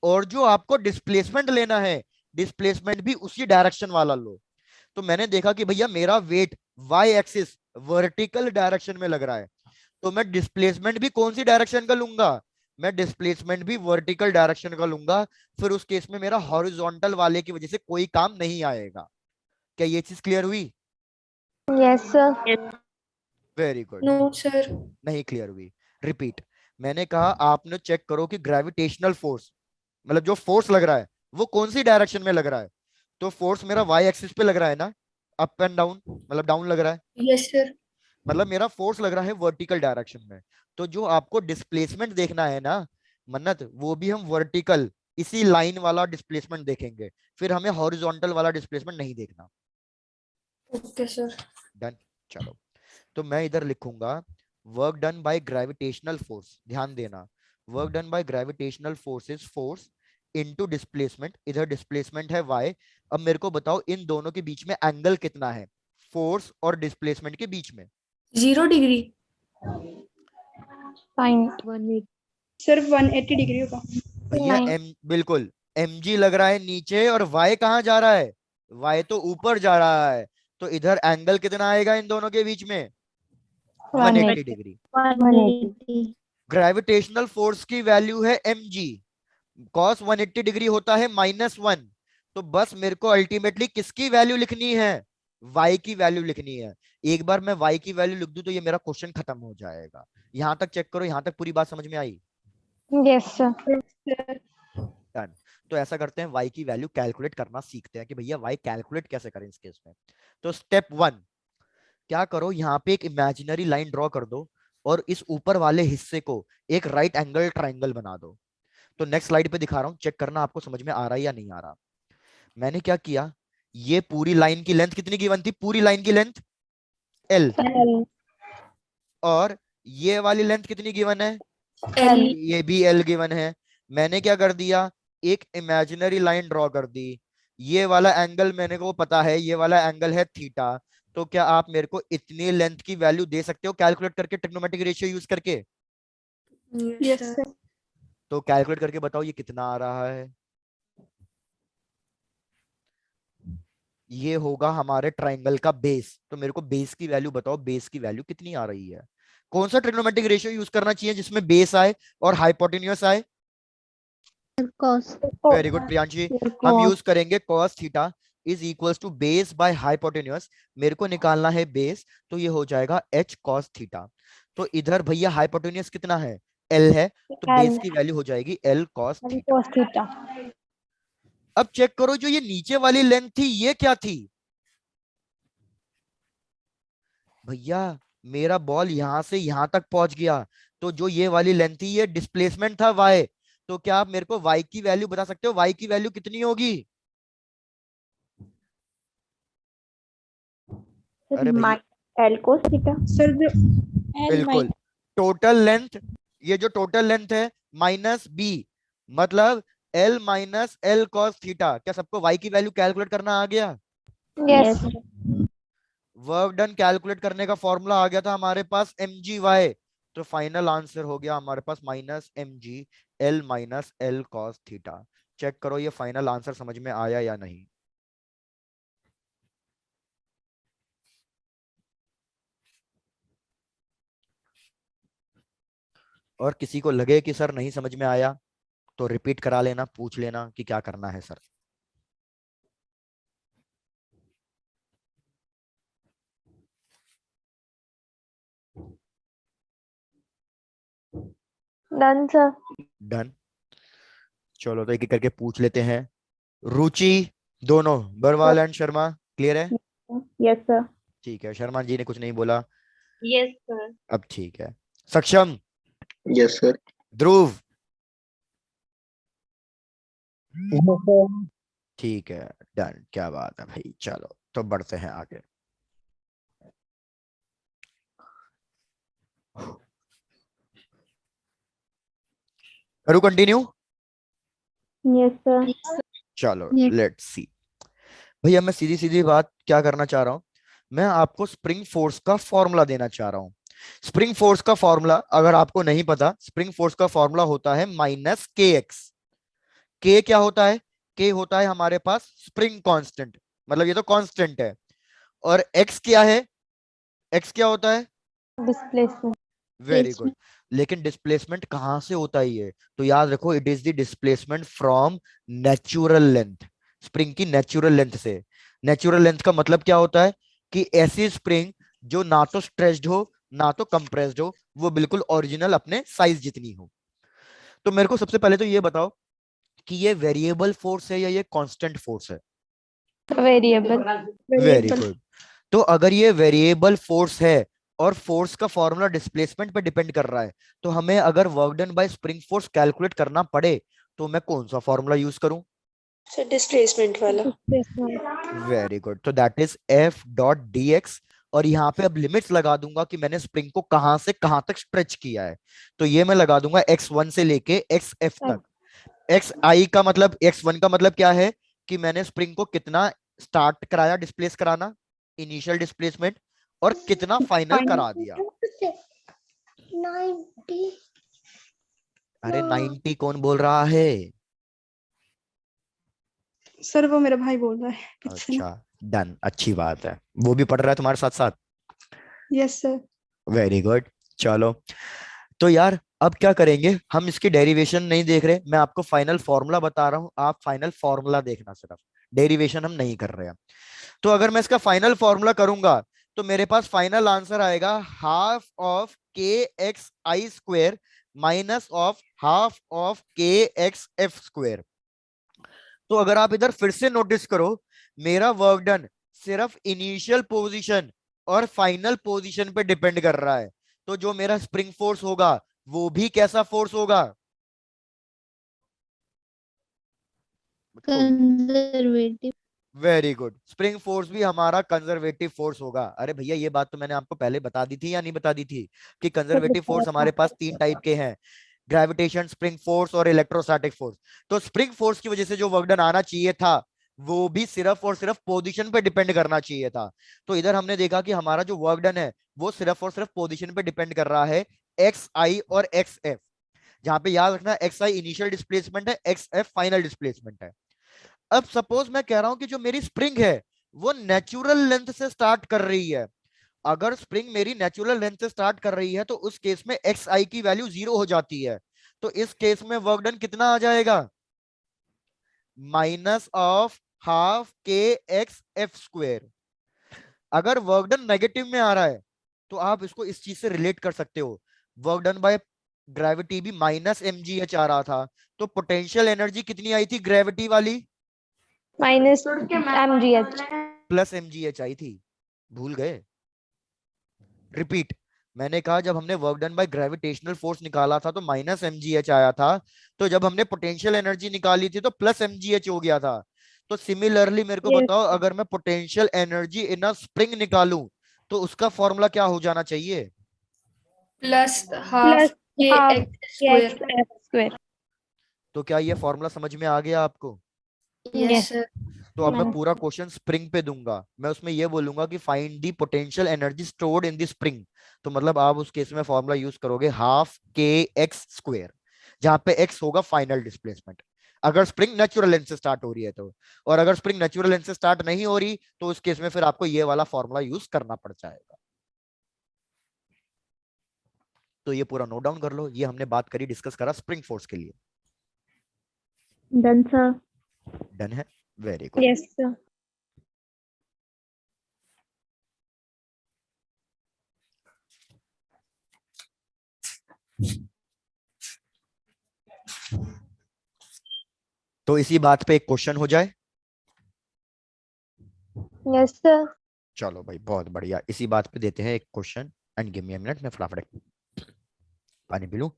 S1: और जो आपको डिस्प्लेसमेंट लेना है, डिस्प्लेसमेंट भी उसी डायरेक्शन वाला लो। तो मैंने देखा कि भैया मेरा weight Y axis vertical direction में लग रहा है, तो मैं डिस्प्लेसमेंट भी कौन सी डायरेक्शन का लूंगा? मैं डिस्प्लेसमेंट भी वर्टिकल डायरेक्शन का लूंगा। फिर उस केस में मेरा हॉरिजॉन्टल वाले की वजह से कोई काम नहीं आएगा। क्या ये चीज क्लियर हुई?
S4: Yes sir.
S1: Very good.
S3: No sir.
S1: नहीं क्लियर हुई? रिपीट। मैंने कहा आपने चेक करो कि ग्रेविटेशनल फोर्स, मतलब जो फोर्स लग रहा है वो कौन सी डायरेक्शन में लग रहा है? तो फोर्स मेरा वाई एक्सिस पे लग रहा है ना, अप एंड डाउन, मतलब डाउन लग रहा है,
S3: यस सर।
S1: मतलब मेरा फोर्स लग रहा है वर्टिकल डायरेक्शन में। तो जो आपको डिस्प्लेसमेंट देखना है ना मन्नत, वो भी हम वर्टिकल इसी लाइन वाला डिस्प्लेसमेंट देखेंगे, फिर हमें हॉरिजॉन्टल वाला डिस्प्लेसमेंट नहीं देखना।
S3: Okay sir.
S1: डन। चलो, तो मैं इधर लिखूंगा work done by gravitational force, ध्यान देना, work done by gravitational force is force into displacement, इधर डिस्प्लेसमेंट है y। अब मेरे को बताओ इन दोनों के बीच में एंगल कितना है, फोर्स और डिस्प्लेसमेंट के बीच में?
S3: 0 डिग्री।
S4: फाइन।
S5: सिर्फ 180 डिग्री होगा।
S1: भैया बिल्कुल mg लग रहा है नीचे, और y कहाँ जा रहा है? y तो ऊपर जा रहा है, तो इधर एंगल कितना आएगा इन दोनों के बीच में? 180 डिग्री।
S4: 180।
S1: ग्रेविटेशनल फोर्स की वैल्यू है mg, cos 180 डिग्री होता है -1। तो बस मेरे को अल्टीमेटली किसकी वैल्यू लिखनी है? y की वैल्यू लिखनी है। एक बार मैं y की वैल्यू लिख दूं तो ये मेरा क्वेश्चन खत्म हो जाएगा। यहां तक चेक करो, यहां तक पूरी बात समझ में आई?
S4: Yes sir.
S1: डन। तो ऐसा करते हैं, y की वैल्यू कैलकुलेट करना सीखते हैं कि भैया y कैलकुलेट कैसे करें इस केस में। तो स्टेप 1 क्या करो, यहाँ पे एक इमेजिनरी लाइन ड्रॉ कर दो और इस ऊपर वाले हिस्से को एक राइट एंगल ट्राइंगल बना दो। तो नेक्स्ट स्लाइड पे दिखा रहा हूं, चेक करना आपको समझ में आ रहा है या नहीं आ रहा। मैंने क्या किया, ये पूरी लाइन की लेंथ कितनी गिवन थी? पूरी लाइन की लेंथ L, और ये वाली लेंथ कितनी गिवन है?
S3: एल।
S1: ये भी L गिवन है। मैंने क्या कर दिया, एक इमेजिनरी लाइन ड्रॉ कर दी। ये वाला एंगल मैंने को पता है, ये वाला एंगल है थीटा। तो क्या आप मेरे को इतनी लेंथ की वैल्यू दे सकते हो कैलकुलेट करके, ट्रिग्नोमेट्रिक रेशियो यूज करके?
S5: Yes sir.
S1: तो कैलकुलेट करके बताओ ये कितना आ रहा है। ये होगा हमारे ट्राइंगल का बेस। तो मेरे को बेस की वैल्यू बताओ, बेस की वैल्यू कितनी आ रही है? कौन सा ट्रिग्नोमेट्रिक रेशियो यूज करना चाहिए जिसमें बेस आए और हाइपोटेन्यूस आए? वेरी गुड प्रियांशी, हम यूज करेंगे cos theta is equals to base by hypotenuse. मेरे को निकालना है बेस, तो ये हो जाएगा h cos थीटा। तो इधर भैया हाइपोटेन्यूस कितना है? L है, तो बेस की वैल्यू हो जाएगी L cos थीटा। अब चेक करो, जो ये नीचे वाली लेंथ थी ये क्या थी? भैया मेरा बॉल यहां से यहां तक पहुंच गया, तो जो ये वाली लेंथ थी ये डिस्प्लेसमेंट था y। तो क्या आप मेरे को y की वैल्यू बता सकते हो? y की वैल्यू कितनी होगी? अरे भैया
S4: L cos theta.
S5: सर जो
S1: बिल्कुल, टोटल लेंथ, ये जो टोटल लेंथ है माइनस बी, मतलब L minus L cos theta. क्या सबको y की वैल्यू कैलकुलेट करना आ गया?
S4: Yes.
S1: वर्क डन कैलकुलेट करने का फॉर्मूला आ गया था हमारे पास mgy, तो फाइनल आंसर हो गया हमारे पास minus mg L minus L cos theta. Check करो ये फाइनल आंसर समझ में आया या नहीं। और किसी को लगे कि सर नहीं समझ में आया तो रिपीट करा लेना, पूछ लेना कि क्या करना है सर।
S4: Done, sir.
S1: डन। चलो तो एक एक करके पूछ लेते हैं। रुचि, दोनों बरवाल एंड शर्मा, क्लियर है?
S4: Yes, sir.
S1: ठीक है, शर्मा जी ने कुछ नहीं बोला,
S3: Yes, sir.
S1: अब ठीक है। सक्षम,
S6: यस सर।
S1: ध्रुव, ठीक है, डन। क्या बात है भाई, चलो तो बढ़ते हैं आगे। करूँ कंटिन्यू?
S4: Yes, sir.
S1: चलो
S3: Yes.
S1: Let's see. भैया मैं सीधी सीधी बात क्या करना चाह रहा हूं, मैं आपको स्प्रिंग फोर्स का फॉर्मूला देना चाह रहा हूं। स्प्रिंग फोर्स का फॉर्मूला अगर आपको नहीं पता, स्प्रिंग फोर्स का फॉर्मूला होता है माइनस के एक्स। के क्या होता है? के होता है हमारे पास स्प्रिंग कांस्टेंट, मतलब ये तो कांस्टेंट है। और एक्स क्या है? एक्स क्या होता है?
S4: Displacement.
S1: Very good. लेकिन डिस्प्लेसमेंट कहां से होता है ये? तो याद रखो, it is the displacement from natural length. Spring की नेचुरल लेंथ से। नेचुरल लेंथ का मतलब क्या होता है? कि ऐसी स्प्रिंग जो ना तो स्ट्रेच्ड हो ना तो कंप्रेस्ड हो, वो बिल्कुल ओरिजिनल अपने साइज जितनी हो। तो मेरे को सबसे पहले तो ये बताओ कि ये वेरिएबल फोर्स है या ये कांस्टेंट फोर्स है?
S4: Variable.
S1: Very
S5: variable
S1: good. तो अगर ये वेरिएबल फोर्स है और फोर्स का फॉर्मूला डिस्प्लेसमेंट पे डिपेंड कर रहा है, तो हमें अगर work done by spring force calculate करना पड़े तो मैं कौन सा फॉर्मूला यूज करूं?
S2: सर डिस्प्लेसमेंट वाला।
S4: Displacement.
S1: Very good. तो that is F dot D X. और यहाँ पे अब लिमिट्स लगा दूंगा कि मैंने स्प्रिंग को कहां से कहां तक स्ट्रेच किया है। तो ये मैं लगा दूंगा x1 से लेके xf तक। xi का मतलब, x1 का मतलब क्या है? कि मैंने स्प्रिंग को कितना स्टार्ट कराया डिस्प्लेस कराना, इनिशियल डिस्प्लेसमेंट, और कितना फाइनल
S5: फाइनल।
S1: करा दिया। अरे 90 कौन बोल रहा है?
S5: सर वो मेरा भाई बोल रहा है पीछे ना।
S1: अच्छा, डन, अच्छी बात है। वो भी पढ़ रहा है तुम्हारे साथ साथ?
S5: Yes sir.
S1: Very good. चलो तो यार अब क्या करेंगे, हम इसकी डेरिवेशन नहीं देख रहे, मैं आपको फाइनल फॉर्मूला बता रहा हूं, आप फाइनल फॉर्मूला देखना सिर्फ, डेरिवेशन हम नहीं कर रहे हैं। तो अगर मैं इसका फाइनल फॉर्मूला करूंगा तो मेरे पास फाइनल आंसर आएगा हाफ ऑफ के x I square minus of half of के एक्स एफ स्क्वेयर। तो अगर आप इधर फिर से नोटिस करो, मेरा वर्क डन सिर्फ इनिशियल पोजीशन और फाइनल पोजीशन पे डिपेंड कर रहा है। तो जो मेरा स्प्रिंग फोर्स होगा वो भी कैसा फोर्स होगा?
S3: Conservative.
S1: Very good, spring force भी हमारा कंजर्वेटिव फोर्स होगा। अरे भैया ये बात तो मैंने आपको पहले बता दी थी या नहीं बता दी थी कि कंजर्वेटिव फोर्स हमारे पास तीन टाइप के हैं, ग्रेविटेशन, स्प्रिंग फोर्स और इलेक्ट्रोस्टैटिक फोर्स। तो स्प्रिंग फोर्स की वजह से जो वर्क डन आना चाहिए था वो भी सिर्फ और सिर्फ पोजीशन पे डिपेंड करना चाहिए था। तो इधर हमने देखा कि हमारा जो वर्क डन है वो सिर्फ और सिर्फ पोजीशन पे डिपेंड कर रहा है, एक्स आई और एक्स एफ। जहां पे याद रखना, एक्स आई इनिशियल डिस्प्लेसमेंट है, एक्स एफ फाइनल डिस्प्लेसमेंट है। अब सपोज मैं कह रहा हूं कि जो मेरी स्प्रिंग है वो नेचुरल लेंथ से स्टार्ट कर रही है। अगर स्प्रिंग मेरी नेचुरल लेंथ से स्टार्ट कर रही है तो उस केस में एक्स आई की वैल्यू 0 हो जाती है। तो इस केस में वर्क डन कितना आ जाएगा? माइनस ऑफ हाफ के एक्स एफ स्क्वेयर। अगर वर्क डन नेगेटिव में आ रहा है तो आप इसको इस चीज से रिलेट कर सकते हो, वर्क डन बाय ग्रेविटी भी माइनस एम जी एच आ रहा था, तो पोटेंशियल एनर्जी कितनी आई थी ग्रेविटी वाली?
S4: Minus mgh.
S1: Plus M G H आई थी। भूल गए? रिपीट, मैंने कहा जब हमने work done by gravitational force निकाला था तो माइनस mgh आया था, तो जब हमने पोटेंशियल एनर्जी निकाली थी तो प्लस mgh हो गया था। तो सिमिलरली मेरे को
S4: Yes.
S1: बताओ, अगर मैं potential energy in a spring निकालूं तो उसका फॉर्मूला क्या हो जाना चाहिए?
S3: प्लस हाफ
S4: Plus
S3: के
S4: half
S3: x square.
S4: x square.
S1: तो क्या ये फॉर्मूला समझ में आ गया आपको?
S3: Yes
S4: Yes.
S3: सर।
S1: तो अब मैं
S4: Yes.
S1: पूरा क्वेश्चन स्प्रिंग पे दूंगा। मैं उसमें ये बोलूंगा कि find the potential energy stored in the spring. तो मतलब आप उस केस में फॉर्मूला यूज करोगे हाफ के एक्स स्क्वायर, जहां पे एक्स होगा फाइनल डिस्प्लेसमेंट, अगर स्प्रिंग नेचुरल लेंथ से स्टार्ट हो रही है तो। और अगर स्प्रिंग नेचुरल लेंथ से स्टार्ट नहीं हो रही तो उस केस में फिर आपको ये वाला फॉर्मूला यूज करना पड़ जाएगा। तो ये पूरा नोट डाउन कर लो, ये हमने बात करी, डिस्कस करा स्प्रिंग फोर्स के लिए।
S4: Done, sir.
S1: डन है, वेरी गुड।
S4: Yes, sir.
S1: तो इसी बात पे एक क्वेश्चन हो जाए।
S4: Yes, sir.
S1: चलो भाई बहुत बढ़िया, इसी बात पे देते हैं एक question. And give me a minute, मैं फटाफट पानी पी लूं।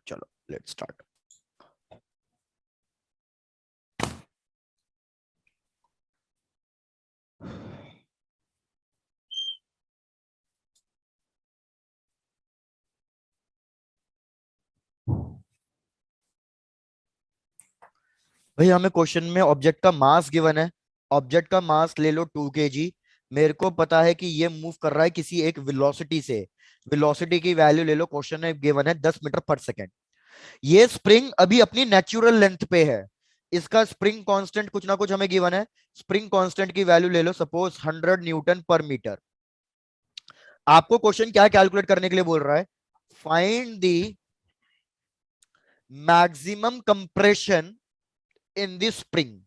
S1: चलो लेट्स स्टार्ट। भाई हमें क्वेश्चन में ऑब्जेक्ट का मास गिवन है। ऑब्जेक्ट का मास ले लो 2 kg। मेरे को पता है कि ये मूव कर रहा है किसी एक वेलोसिटी से। वेलोसिटी की वैल्यू ले लो, क्वेश्चन में गिवन है 10 मीटर पर सेकेंड। ये स्प्रिंग अभी अपनी नेचुरल लेंथ पे है। इसका स्प्रिंग कांस्टेंट कुछ ना कुछ हमें गिवन है। स्प्रिंग कांस्टेंट की वैल्यू ले लो, सपोज 100 न्यूटन पर मीटर। आपको क्वेश्चन क्या कैलकुलेट करने के लिए बोल रहा है? Find the maximum compression in the spring.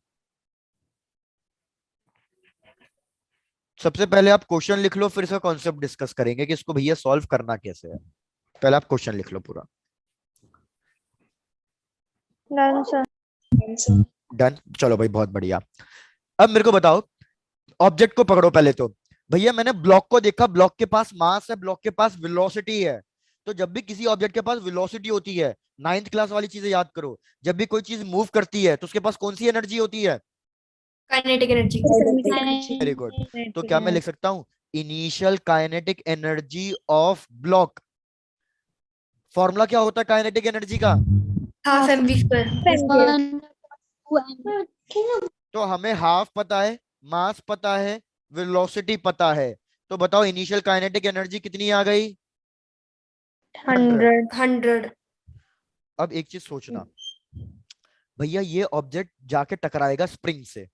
S1: सबसे पहले आप क्वेश्चन लिख लो, फिर इसका कॉन्सेप्ट डिस्कस करेंगे कि इसको भैया सॉल्व करना कैसे है। पहले आप क्वेश्चन लिख लो पूरा।
S4: Done, sir.
S2: Answer.
S1: डन, चलो भाई बहुत बढ़िया। अब मेरे को बताओ, ऑब्जेक्ट को पकड़ो पहले तो। भैया मैंने ब्लॉक को देखा, ब्लॉक के पास मास है, ब्लॉक के पास वेलोसिटी है। तो जब भी किसी ऑब्जेक्ट के पास वेलोसिटी होती है, नाइन्थ क्लास वाली चीजें याद करो, जब भी कोई चीज मूव करती है तो उसके पास कौन सी एनर्जी होती है?
S3: Kinetic energy.
S1: Very good. तो क्या मैं लिख सकता हूं initial kinetic energy of block? Formula क्या होता है काइनेटिक एनर्जी का?
S3: Half M V square.
S1: तो हमें हाफ पता है, मास पता है, वेलोसिटी पता है। तो बताओ इनिशियल काइनेटिक एनर्जी कितनी आ गई? 100।
S3: 100।
S1: अब एक चीज सोचना, भैया ये ऑब्जेक्ट जाके टकराएगा स्प्रिंग से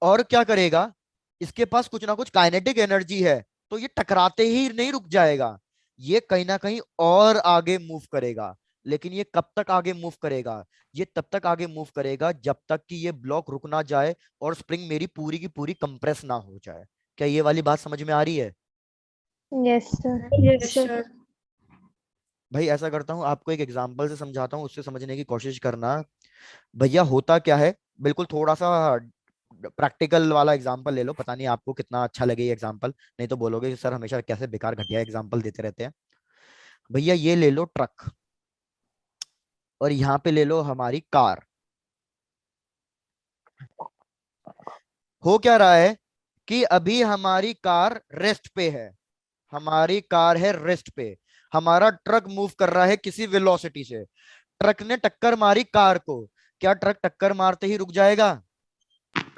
S1: और क्या करेगा? इसके पास कुछ ना कुछ काइनेटिक एनर्जी है, तो ये टकराते ही नहीं रुक जाएगा, ये कहीं ना कहीं और आगे मूव करेगा। लेकिन ये कब तक आगे मूव करेगा? ये तब तक आगे मूव करेगा जब तक कि ये ब्लॉक रुक ना जाए और स्प्रिंग मेरी पूरी की पूरी कंप्रेस ना हो जाए। क्या ये वाली बात समझ में आ रही है?
S4: Yes, sir.
S2: Yes, sir.
S1: भाई ऐसा करता हूँ, आपको एक एग्जांपल से समझाता हूँ, उससे समझने की कोशिश करना। भैया होता क्या है, बिल्कुल थोड़ा सा प्रैक्टिकल वाला एग्जांपल ले लो, पता नहीं आपको कितना अच्छा लगे ये एग्जांपल, नहीं तो बोलोगे कि सर हमेशा कैसे बेकार घटिया एग्जांपल देते रहते हैं। भैया ये ले लो ट्रक, और यहाँ पे ले लो हमारी कार। हो क्या रहा है कि अभी हमारी कार रेस्ट पे है, हमारी कार है रेस्ट पे, हमारा ट्रक मूव कर रहा है किसी वेलोसिटी से। ट्रक ने टक्कर मारी कार को, क्या ट्रक टक्कर मारते ही रुक जाएगा?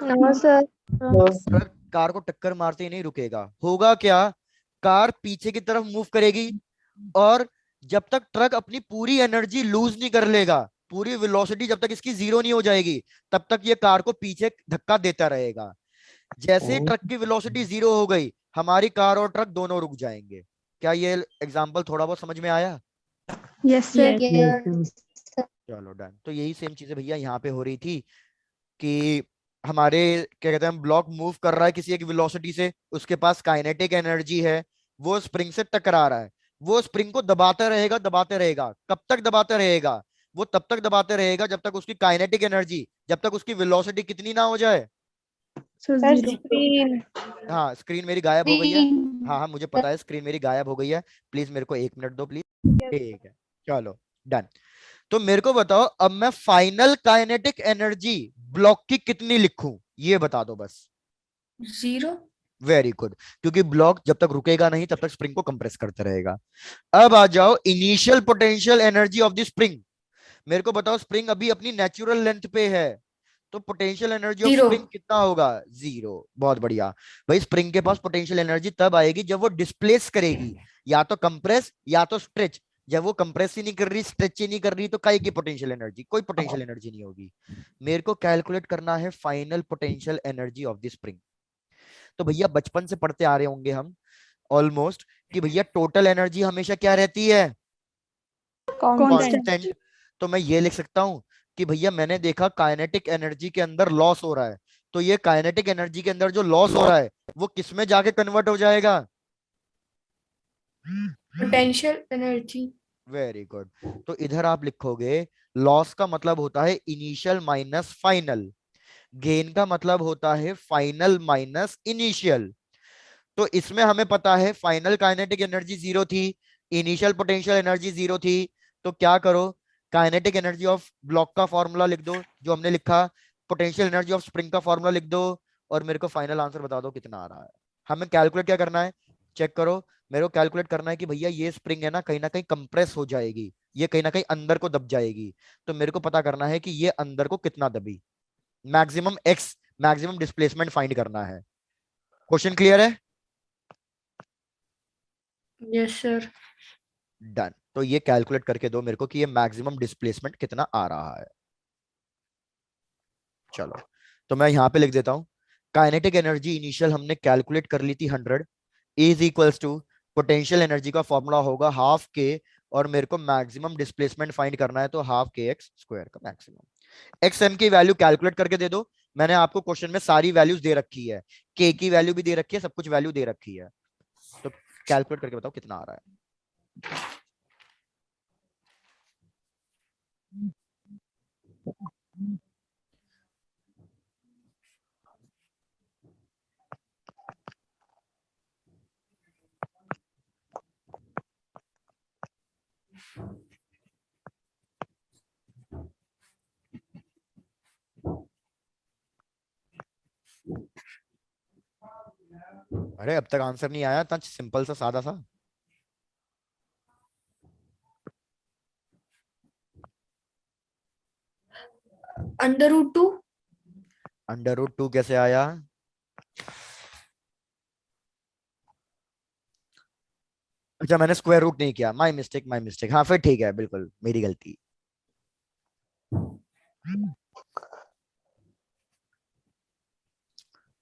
S4: No, sir.
S1: ट्रक कार को टक्कर मारते ही नहीं रुकेगा। होगा क्या, कार पीछे की तरफ मूव करेगी, और जब तक ट्रक अपनी पूरी एनर्जी लूज नहीं कर लेगा, पूरी वेलोसिटी जब तक इसकी जीरो नहीं हो जाएगी, तब तक ये कार को पीछे धक्का देता रहेगा। जैसे ही ट्रक की वेलोसिटी जीरो हो गई, हमारी कार और ट्रक दोनों रुक जाएंगे। क्या ये एग्जांपल थोड़ा बहुत समझ में आया?
S5: Yes sir.
S1: चलो डन। तो यही सेम चीजें भैया यहाँ पे हो रही थी कि हमारे क्या कहते हैं, ब्लॉक मूव कर रहा है किसी एक वेलोसिटी से, उसके पास काइनेटिक एनर्जी है, वो स्प्रिंग से टकरा रहा है। वो स्प्रिंग को दबाता रहेगा, दबाते रहेगा। कब तक दबाते रहेगा? वो तब तक दबाते रहेगा जब तक उसकी काइनेटिक एनर्जी, जब तक उसकी वेलोसिटी कितनी ना हो जाए।
S5: Sir
S4: sir
S5: 0।
S4: स्क्रीन
S1: हाँ, स्क्रीन मेरी गायब हो गई है। हाँ हाँ, मुझे पता है स्क्रीन मेरी गायब हो गई है। प्लीज मेरे को 1 मिनट दो प्लीज। ठीक है, चलो डन। तो मेरे को बताओ, अब मैं फाइनल काइनेटिक एनर्जी ब्लॉक की कितनी लिखूं, ये बता दो बस।
S3: 0।
S1: वेरी गुड, क्योंकि ब्लॉक जब तक रुकेगा नहीं तब तक स्प्रिंग को कंप्रेस करते रहेगा। अब आ जाओ initial potential energy of the spring. मेरे को बताओ, स्प्रिंग अभी अपनी नेचुरल लेंथ पे है, तो पोटेंशियल एनर्जी ऑफ
S3: 0।
S1: स्प्रिंग कितना होगा? 0। बहुत बढ़िया। भाई स्प्रिंग के पास पोटेंशियल एनर्जी तब आएगी जब वो डिस्प्लेस करेगी, या तो कंप्रेस या तो स्ट्रेच। जब वो कंप्रेस ही नहीं कर रही, स्ट्रेच ही नहीं कर रही, तो काई की पोटेंशियल एनर्जी? कोई पोटेंशियल एनर्जी नहीं होगी। मेरे को कैलकुलेट करना है final potential energy of the spring. तो भैया बचपन से पढ़ते आ रहे होंगे हम ऑलमोस्ट, कि भैया टोटल एनर्जी हमेशा क्या रहती है?
S5: कांस्टेंट।
S1: कांस्टेंट। तो मैं ये लिख सकता हूं कि भैया मैंने देखा काइनेटिक एनर्जी के अंदर लॉस हो रहा है, तो ये काइनेटिक एनर्जी के अंदर जो लॉस हो रहा है वो किस में जाके कन्वर्ट हो जाएगा?
S3: Potential energy.
S1: Very good. तो इधर आप लिखोगे, लॉस का मतलब होता है इनिशियल माइनस फाइनल, गेन का मतलब होता है फाइनल माइनस इनिशियल। तो इसमें हमें पता है फाइनल काइनेटिक एनर्जी 0 थी, इनिशियल पोटेंशियल एनर्जी 0 थी। तो क्या करो, काइनेटिक एनर्जी ऑफ ब्लॉक का फॉर्मूला लिख दो जो हमने लिखा, पोटेंशियल एनर्जी ऑफ स्प्रिंग का फॉर्मूला लिख दो, और मेरे को फाइनल आंसर बता दो कितना आ रहा है। हमें कैलकुलेट क्या करना है, चेक करो। मेरे को कैलकुलेट करना है कि भैया ये स्प्रिंग है ना कहीं कंप्रेस हो जाएगी, ये कहीं ना कहीं अंदर को दब जाएगी। तो मेरे को पता करना है कि ये अंदर को कितना दबी, maximum x, maximum displacement find करना है। क्वेश्चन क्लियर है?
S3: Yes sir.
S1: डन। तो ये कैलकुलेट करके दो मेरे को कि ये मैक्सिमम डिस्प्लेसमेंट कितना आ रहा है। चलो, तो मैं यहां पे लिख देता हूं, काइनेटिक एनर्जी इनिशियल हमने कैलकुलेट कर ली थी 100, is equals to potential energy का फॉर्मूला होगा हाफ के, और मेरे को मैक्सिमम डिस्प्लेसमेंट फाइंड करना है, तो हाफ के एक्स स्क्वायर का मैक्सिमम। एक्स एम की वैल्यू कैलकुलेट करके दे दो। मैंने आपको क्वेश्चन में सारी वैल्यूज दे रखी है, के की वैल्यू भी दे रखी है, सब कुछ वैल्यू दे रखी है। तो कैलकुलेट करके बताओ कितना आ रहा है। अरे अब तक आंसर नहीं आया, इतना सिंपल सा सादा सा।
S3: √2।
S1: अंडर रूट 2 कैसे आया? अच्छा, मैंने स्क्वायर रूट नहीं किया, माय मिस्टेक माय मिस्टेक। हाँ फिर ठीक है, बिल्कुल मेरी गलती।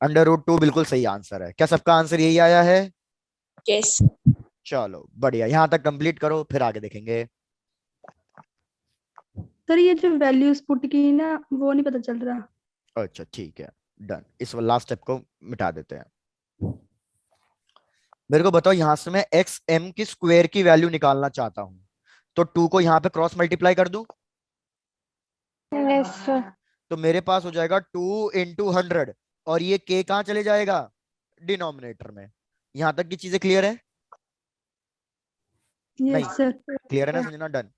S1: अंडर रूट 2 बिल्कुल सही आंसर है। क्या सबका आंसर यही आया है?
S2: Yes.
S1: चलो बढ़िया, यहां तक कंप्लीट करो, फिर आगे देखेंगे।
S5: सर ये जो वैल्यूज पुट की ना वो नहीं पता चल रहा।
S1: अच्छा ठीक है, डन। इस लास्ट स्टेप को मिटा देते हैं। मेरे को बताओ, यहां से मैं एक्स एम की स्क्वायर की वैल्यू निकालना चाहता हूं, तो 2 को यहां पे क्रॉस मल्टीप्लाई कर दूं,
S4: यस सर
S1: तो मेरे पास हो जाएगा 2 × 100, और ये के कहां चले जाएगा? डिनोमिनेटर में। यहां तक की चीजें क्लियर है? नहीं
S5: यस सर।
S1: क्लियर है ना संजना? डन।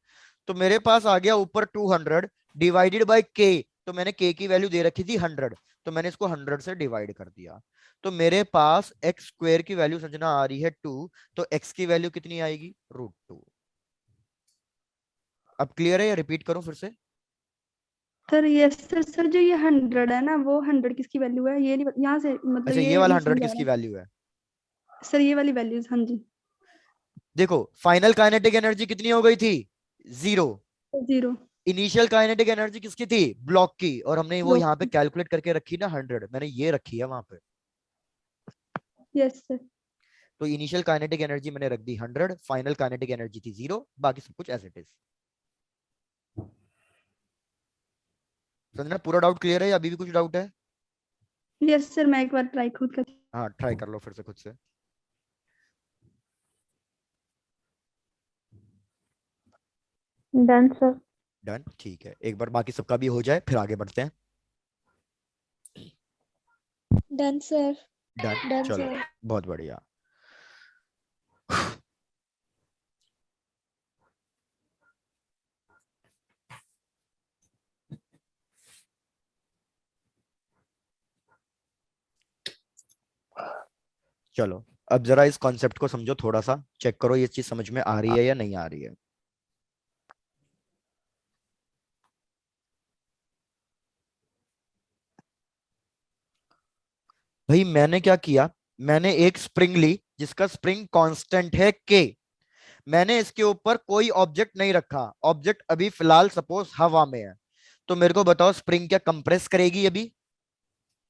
S1: तो मेरे पास आ गया ऊपर 200 डिवाइडेड बाय के, तो मैंने के की वैल्यू दे रखी थी 100, तो मैंने इसको 100 से डिवाइड कर दिया। तो मेरे पास एक्स स्क्वायर की वैल्यू संजना आ रही है 2, तो एक्स की वैल्यू कितनी आएगी? √2। अब क्लियर है या रिपीट करूं फिर से?
S5: Sir yes sir. सर जो ये 100 है ना वो 100 किसकी वैल्यू है ये नहीं यहाँ से मतलब
S1: अच्छा,
S5: ये
S1: ये वाला
S5: नहीं
S1: 100
S5: समझ आ
S1: किसकी
S5: रहा।
S1: वैल्यू है?
S5: सर ये वाली वैल्यूज हाँ जी।
S1: देखो, फाइनल काइनेटिक एनर्जी कितनी हो गई थी? 0।
S5: 0।
S1: इनिशियल काइनेटिक एनर्जी किसकी थी? ब्लॉक की, और हमने वो
S5: ब्लॉक
S1: यहाँ पे
S5: की।
S1: कैलकुलेट करके रखी ना 100, मैंने ये रखी है वहां पे।
S5: Yes sir.
S1: तो इनिशियल काइनेटिक एनर्जी मैंने रख दी 100, फाइनल काइनेटिक एनर्जी थी 0, बाकी सब कुछ एज इट इज। संजना पूरा डाउट क्लियर है या अभी भी कुछ डाउट है?
S5: यस सर मैं एक बार ट्राई खुद कर।
S1: हाँ ट्राई कर लो फिर से खुद से।
S4: Done sir.
S1: डन, ठीक है। एक बार बाकी सबका भी हो जाए फिर आगे बढ़ते हैं।
S2: Done sir.
S1: डन,
S2: डन
S1: चलो,
S2: सर।
S1: बहुत बढ़िया। चलो, अब जरा इस कॉन्सेप्ट को समझो, थोड़ा सा चेक करो ये चीज समझ में आ रही है या नहीं आ रही है। भाई मैंने क्या किया, मैंने एक स्प्रिंग ली जिसका स्प्रिंग कांस्टेंट है के। मैंने इसके ऊपर कोई ऑब्जेक्ट नहीं रखा, ऑब्जेक्ट अभी फिलहाल सपोज हवा में है। तो मेरे को बताओ स्प्रिंग क्या कंप्रेस करेगी अभी?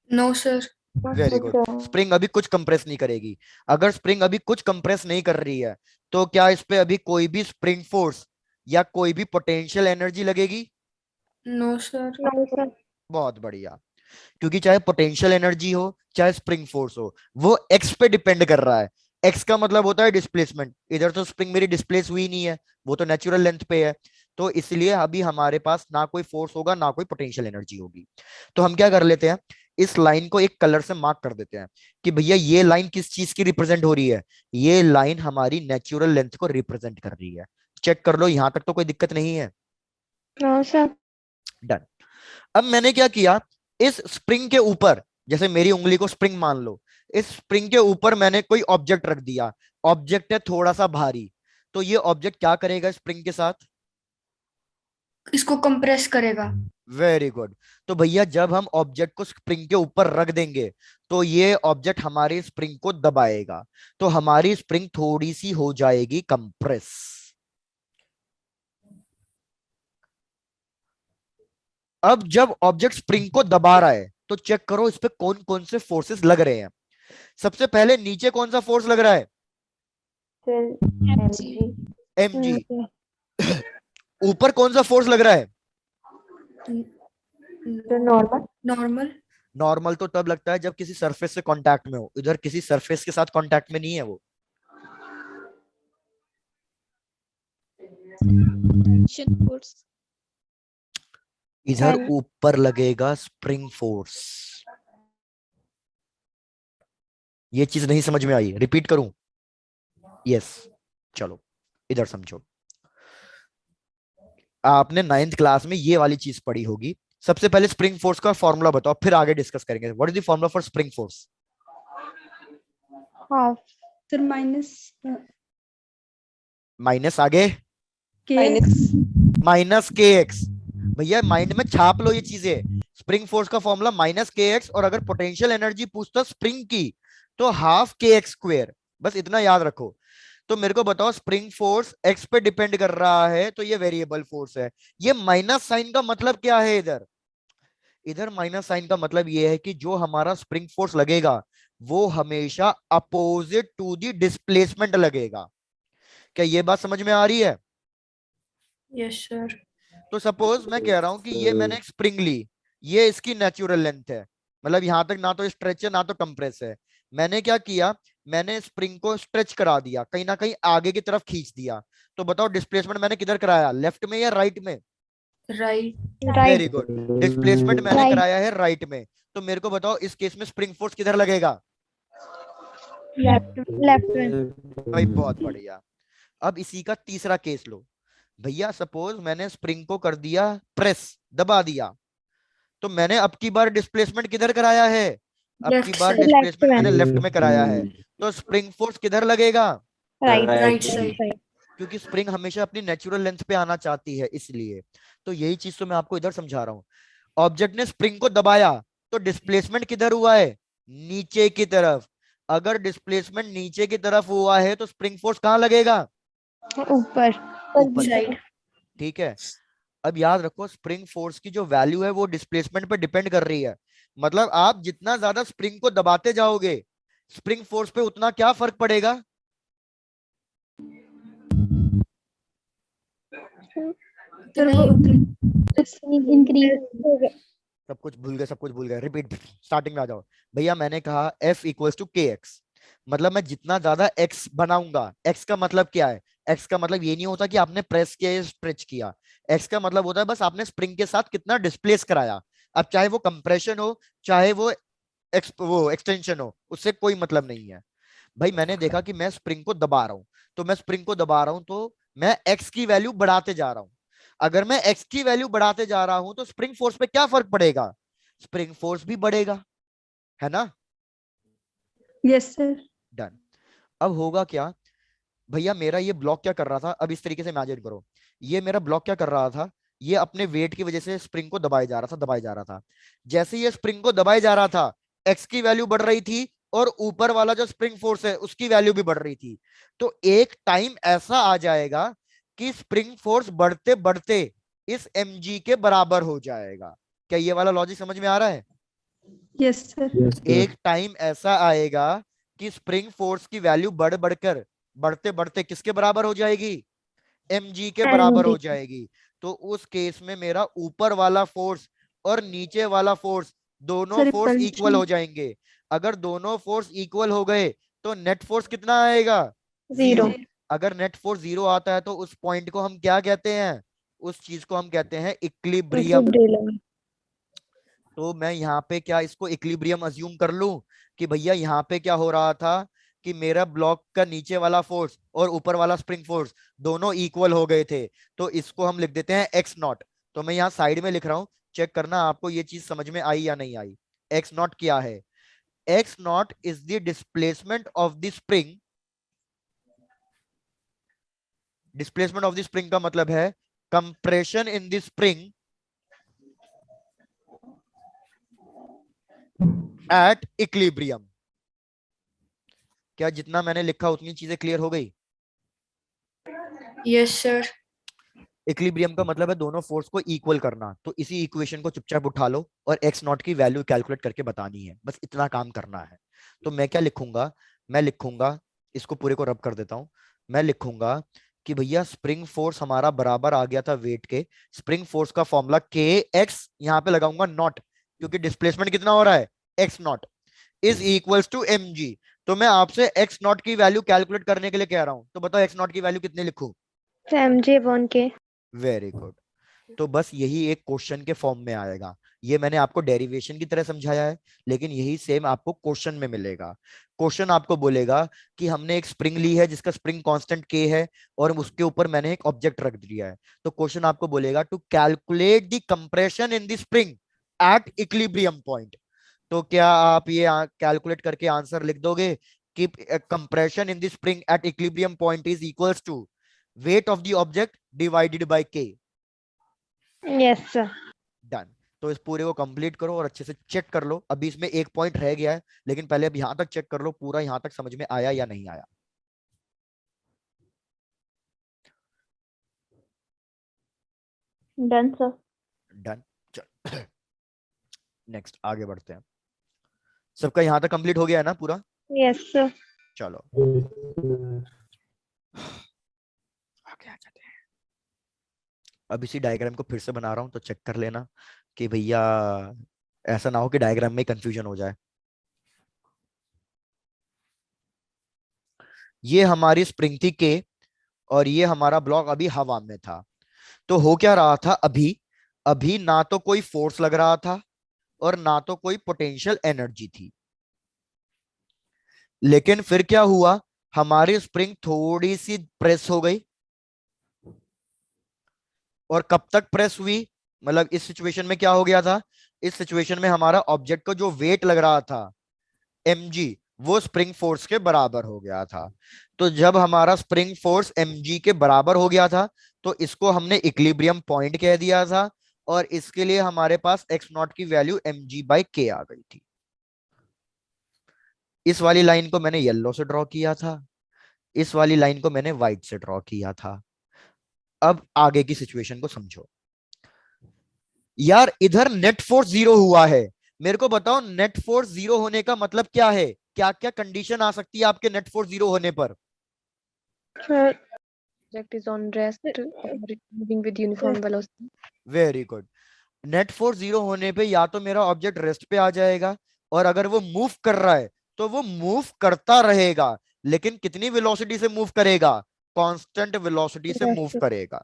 S3: No sir.
S1: Very good, spring अभी कुछ कंप्रेस नहीं करेगी। अगर स्प्रिंग अभी कुछ कंप्रेस नहीं कर रही है तो क्या इस पे अभी कोई भी स्प्रिंग फोर्स या कोई भी पोटेंशियल एनर्जी लगेगी?
S3: No sir.
S4: No sir.
S1: बहुत बढ़िया। क्योंकि चाहे पोटेंशियल एनर्जी हो चाहे स्प्रिंग फोर्स हो, वो एक्स पे डिपेंड कर रहा है। एक्स का मतलब होता है डिस्प्लेसमेंट। इधर तो स्प्रिंग मेरी डिस्प्लेस हुई नहीं है, वो तो नेचुरल लेंथ पे है। तो इसलिए अभी हमारे पास ना कोई फोर्स होगा ना कोई पोटेंशियल एनर्जी होगी। तो हम क्या कर लेते हैं, इस लाइन को एक कलर से मार्क कर देते हैं कि भैया ये लाइन किस चीज की रिप्रेजेंट हो रही है। ये लाइन हमारी नेचुरल लेंथ को रिप्रेजेंट कर रही है। चेक कर लो, यहां तक तो कोई दिक्कत नहीं है।
S4: No sir.
S1: डन। अब मैंने क्या किया, इस स्प्रिंग के ऊपर, जैसे मेरी उंगली को स्प्रिंग मान लो, इस स्प्रिंग के ऊपर मैंने कोई ऑब्जेक्ट रख दिया। ऑब्जेक्ट है थोड़ा सा भारी, तो ये ऑब्जेक्ट क्या करेगा स्प्रिंग के साथ?
S3: इसको कंप्रेस करेगा।
S1: Very good. तो भैया जब हम ऑब्जेक्ट को स्प्रिंग के ऊपर रख देंगे तो ये ऑब्जेक्ट हमारी स्प्रिंग को दबाएगा, तो हमारी स्प्रिंग थोड़ी सी हो जाएगी कंप्रेस। अब जब ऑब्जेक्ट स्प्रिंग को दबा रहा है तो चेक करो इस पे कौन कौन से फोर्सेस लग रहे हैं। सबसे पहले नीचे कौन सा फोर्स लग रहा है?
S4: फिर
S2: एमजी।
S1: mg। ऊपर कौन सा फोर्स लग रहा है?
S4: तो नॉर्मल।
S3: नॉर्मल।
S1: नॉर्मल तो तब लगता है जब किसी सरफेस से कांटेक्ट में हो, इधर किसी सरफेस के साथ कांटेक्ट में नहीं है वो।
S2: Tension force.
S1: इधर ऊपर लगेगा स्प्रिंग फोर्स। ये चीज नहीं समझ में आई, रिपीट करूं? यस। चलो इधर समझो। आपने 9th क्लास में ये वाली चीज पढ़ी होगी। सबसे पहले स्प्रिंग फोर्स का फॉर्मूला बताओ, फिर आगे डिस्कस करेंगे। What is the formula for spring force?
S4: Half
S5: sir minus
S1: minus आगे
S5: के
S1: माइनस के एक्स। भैया माइंड में छाप लो ये चीजें। स्प्रिंग फोर्स का फॉर्मूला माइनस के एक्स, और अगर पोटेंशियल एनर्जी पूछता स्प्रिंग की तो हाफ के एक्स स्क्वेयर। बस इतना याद रखो। तो मेरे को बताओ स्प्रिंग फोर्स एक्स पे डिपेंड कर रहा है तो ये वेरिएबल फोर्स है। ये माइनस साइन का मतलब क्या है इधर? इधर माइनस साइन का मतलब ये है कि जो हमारा स्प्रिंग फोर्स लगेगा वो हमेशा अपोजिट टू द डिस्प्लेसमेंट लगेगा। क्या ये बात समझ में आ रही है?
S3: Yes sir.
S1: तो सपोज मैं कह रहा हूं कि ये मैंने एक स्प्रिंग ली, ये इसकी नेचुरल लेंथ है, मतलब यहां तक ना तो स्ट्रेच है ना तो कंप्रेस है। मैंने क्या किया, मैंने स्प्रिंग को स्ट्रेच करा दिया, कहीं ना कहीं आगे की तरफ खींच दिया। तो बताओ डिस्प्लेसमेंट मैंने किधर कराया, लेफ्ट में या राइट में?
S3: Right.
S1: Very
S4: right.
S1: Good, displacement मैंने
S4: राइट।
S1: कराया है राइट में। तो मेरे को बताओ इस केस में स्प्रिंग फोर्स किधर लगेगा?
S4: लेफ्ट। लेफ्ट में।
S1: भाई बहुत बढ़िया। अब इसी का तीसरा केस लो। भैया सपोज मैंने स्प्रिंग को कर दिया प्रेस, दबा दिया, तो मैंने अब की बार डिस्प्लेसमेंट किधर कराया है? अब की
S3: लेफ्ट
S1: बार
S3: साइड।
S4: लेफ्ट
S1: डिस्प्लेसमेंट
S4: में।
S1: मैंने लेफ्ट में कराया है। तो स्प्रिंग फोर्स किधर लगेगा?
S4: राइट।
S3: Right side.
S4: साइड।
S1: क्योंकि स्प्रिंग हमेशा अपनी नेचुरल लेंथ पे आना चाहती है, इसलिए। तो यही चीज तो मैं आपको इधर समझा रहा हूँ। ऑब्जेक्ट ने स्प्रिंग को दबाया तो डिस्प्लेसमेंट किधर हुआ है? नीचे की तरफ। अगर डिस्प्लेसमेंट नीचे की तरफ हुआ है तो स्प्रिंग फोर्स कहाँ लगेगा?
S4: ऊपर।
S1: ऊपर की
S3: साइड।
S1: तरफ। ठीक है। अब याद रखो स्प्रिंग फोर्स की जो वैल्यू है वो डिस्प्लेसमेंट पे डिपेंड कर रही है। मतलब आप जितना ज्यादा स्प्रिंग को दबाते जाओगे स्प्रिंग फोर्स पे उतना क्या फर्क पड़ेगा?
S5: सर वो
S4: इंक्रीज हो गया।
S1: सब कुछ भूल गए, सब कुछ भूल गए, रिपीट, स्टार्टिंग में आ जाओ। भैया मैंने कहा F इक्वल्स टू के एक्स। मतलब मैं जितना ज्यादा एक्स बनाऊंगा, एक्स का मतलब क्या है, एक्स का मतलब ये नहीं होता कि आपने प्रेस किया या स्ट्रेच किया। एक्स का मतलब होता है बस आपने स्प्रिंग के साथ कितना डिस्प्लेस कराया। अब चाहे वो कंप्रेशन हो, चाहे वो वो एक्सटेंशन हो, उससे कोई मतलब नहीं है। भाई मैंने देखा कि मैं स्प्रिंग को दबा रहा हूं, तो मैं स्प्रिंग को दबा रहा हूं तो मैं एक्स की वैल्यू बढ़ाते जा रहा हूं। अगर मैं एक्स की वैल्यू बढ़ाते जा रहा हूं तो स्प्रिंग फोर्स पे क्या फर्क पड़ेगा, स्प्रिंग फोर्स भी बढ़ेगा, है ना।
S5: Yes sir.
S1: डन। अब होगा क्या, भैया मेरा ये ब्लॉक क्या कर रहा था, अब इस तरीके से इमेजिन करो, ये मेरा ब्लॉक क्या कर रहा था, ये अपने वेट की वजह से स्प्रिंग को दबाए जा रहा था, दबाए जा रहा था। जैसे ये स्प्रिंग को दबाए जा रहा था, एक्स की वैल्यू बढ़ रही थी और ऊपर वाला जो स्प्रिंग फोर्स है उसकी वैल्यू भी बढ़ रही थी। तो एक टाइम ऐसा आ जाएगा कि स्प्रिंग फोर्स बढ़ते बढ़ते इस mg के बराबर हो जाएगा। क्या ये वाला लॉजिक समझ में आ रहा है।
S5: Yes sir.
S6: Yes sir.
S1: एक टाइम ऐसा आएगा कि स्प्रिंग फोर्स की वैल्यू बढ़ बढ़कर बढ़ते बढ़ते किसके बराबर हो जाएगी, mg के बराबर हो
S4: mg
S1: जाएगी। तो उस केस में मेरा ऊपर वाला फोर्स और नीचे वाला फोर्स, दोनों
S5: सर
S1: फोर्स इक्वल
S5: रिपल्शन
S1: हो जाएंगे। अगर दोनों फोर्स इक्वल हो गए तो नेट फोर्स कितना आएगा,
S4: 0
S1: जीरो। अगर नेट फोर्स जीरो आता है तो उस पॉइंट को हम क्या कहते हैं, उस चीज को हम कहते हैं इक्विलिब्रियम।
S4: equilibrium
S1: तो मैं यहाँ पे क्या इसको इक्विलिब्रियम अज्यूम कर लूं कि भैया यहाँ पे क्या हो रहा था कि मेरा ब्लॉक का नीचे वाला फोर्स और ऊपर वाला स्प्रिंग फोर्स दोनों इक्वल हो गए थे। तो इसको हम लिख देते हैं एक्स नॉट। तो मैं यहाँ साइड में लिख रहा हूँ, चेक करना आपको ये चीज समझ में आई या नहीं आई। एक्स नॉट क्या है, X naught is the displacement of the spring. Displacement of the spring का मतलब है compression in the spring at equilibrium. क्या जितना मैंने लिखा उतनी चीजें क्लियर हो गई।
S3: Yes sir.
S1: इक्विलिब्रियम का मतलब है दोनों फोर्स को इक्वल करना। तो इसी इक्वेशन को चुपचाप उठा लो और एक्स नॉट की वैल्यू कैलकुलेट करके बतानी है, बस इतना काम करना है। तो मैं क्या लिखूंगा, मैं लिखूंगा, इसको पूरे को रब कर देता हूं। मैं लिखूंगा कि भैया स्प्रिंग फोर्स हमारा बराबर आ गया था वेट के। स्प्रिंग फोर्स का फॉर्मूला के एक्स, यहाँ पे लगाऊंगा नॉट क्योंकि डिस्प्लेसमेंट कितना हो रहा है, X naught is equals to M G. तो मैं आपसे एक्स नॉट की वैल्यू कैलकुलेट करने के लिए कह रहा हूं, तो बताओ एक्स नॉट की वैल्यू कितनी लिखूं।
S4: mg upon k
S1: very good. तो बस यही एक क्वेश्चन के फॉर्म में आएगा। ये मैंने आपको डेरिवेशन की तरह समझाया है, लेकिन यही सेम आपको क्वेश्चन में मिलेगा। क्वेश्चन आपको बोलेगा कि हमने एक स्प्रिंग ली है जिसका स्प्रिंग कांस्टेंट के है और उसके ऊपर मैंने एक ऑब्जेक्ट रख दिया है। तो क्वेश्चन आपको बोलेगा to calculate the compression in the spring at equilibrium point. तो क्या आप ये कैलकुलेट करके आंसर लिख दोगे कि compression in the spring at equilibrium point is equals to weight of the object divided by k.
S4: yes sir
S1: done. तो इस पूरे को कंप्लीट करो और अच्छे से चेक कर लो। अभी इसमें एक पॉइंट रह गया है, लेकिन पहले अब यहां तक चेक कर लो पूरा यहां तक समझ में आया या नहीं आया।
S4: done sir
S1: done. चल नेक्स्ट आगे बढ़ते हैं। सबका यहां तक कंप्लीट हो गया है ना पूरा।
S4: yes sir
S1: चलो
S6: yes
S1: आगे आ जाते हैं। अब इसी डायग्राम को फिर से बना रहा हूं तो चेक कर लेना कि भैया ऐसा ना हो कि डायग्राम में कंफ्यूजन हो जाए। ये हमारी स्प्रिंग थी के और ये हमारा ब्लॉक अभी हवा में था। तो हो क्या रहा था, अभी अभी ना तो कोई फोर्स लग रहा था और ना तो कोई पोटेंशियल एनर्जी थी। लेकिन फिर क्या हुआ, हमारी स्प्रिंग थोड़ी सी प्रेस हो गई। और कब तक प्रेस हुई, मतलब इस सिचुएशन में क्या हो गया था, इस सिचुएशन में हमारा ऑब्जेक्ट को जो वेट लग रहा था mg, वो स्प्रिंग फोर्स के बराबर हो गया था। तो जब हमारा स्प्रिंग फोर्स mg के बराबर हो गया था तो इसको हमने इक्विलिब्रियम पॉइंट कह दिया था और इसके लिए हमारे पास एक्स नॉट की वैल्यू mg बाई के आ गई थी। इस वाली लाइन को मैंने येलो से ड्रॉ किया था, इस वाली लाइन को मैंने व्हाइट से ड्रॉ किया था। अब आगे की सिचुएशन को समझो। यार इधर नेट फोर्स जीरो हुआ है, मेरे को बताओ नेट फोर्स जीरो होने का मतलब क्या है, क्या क्या कंडीशन आ सकती है आपके नेट फोर्स जीरो होने पर।
S4: sir object is on rest or moving with uniform velocity
S1: very good. Net force zero होने पे या तो मेरा ऑब्जेक्ट रेस्ट पे आ जाएगा और अगर वो मूव कर रहा है तो वो मूव करता रहेगा, लेकिन कितनी वेलोसिटी से मूव करेगा? कांस्टेंट वेलोसिटी से मूव
S4: Yes.
S1: करेगा।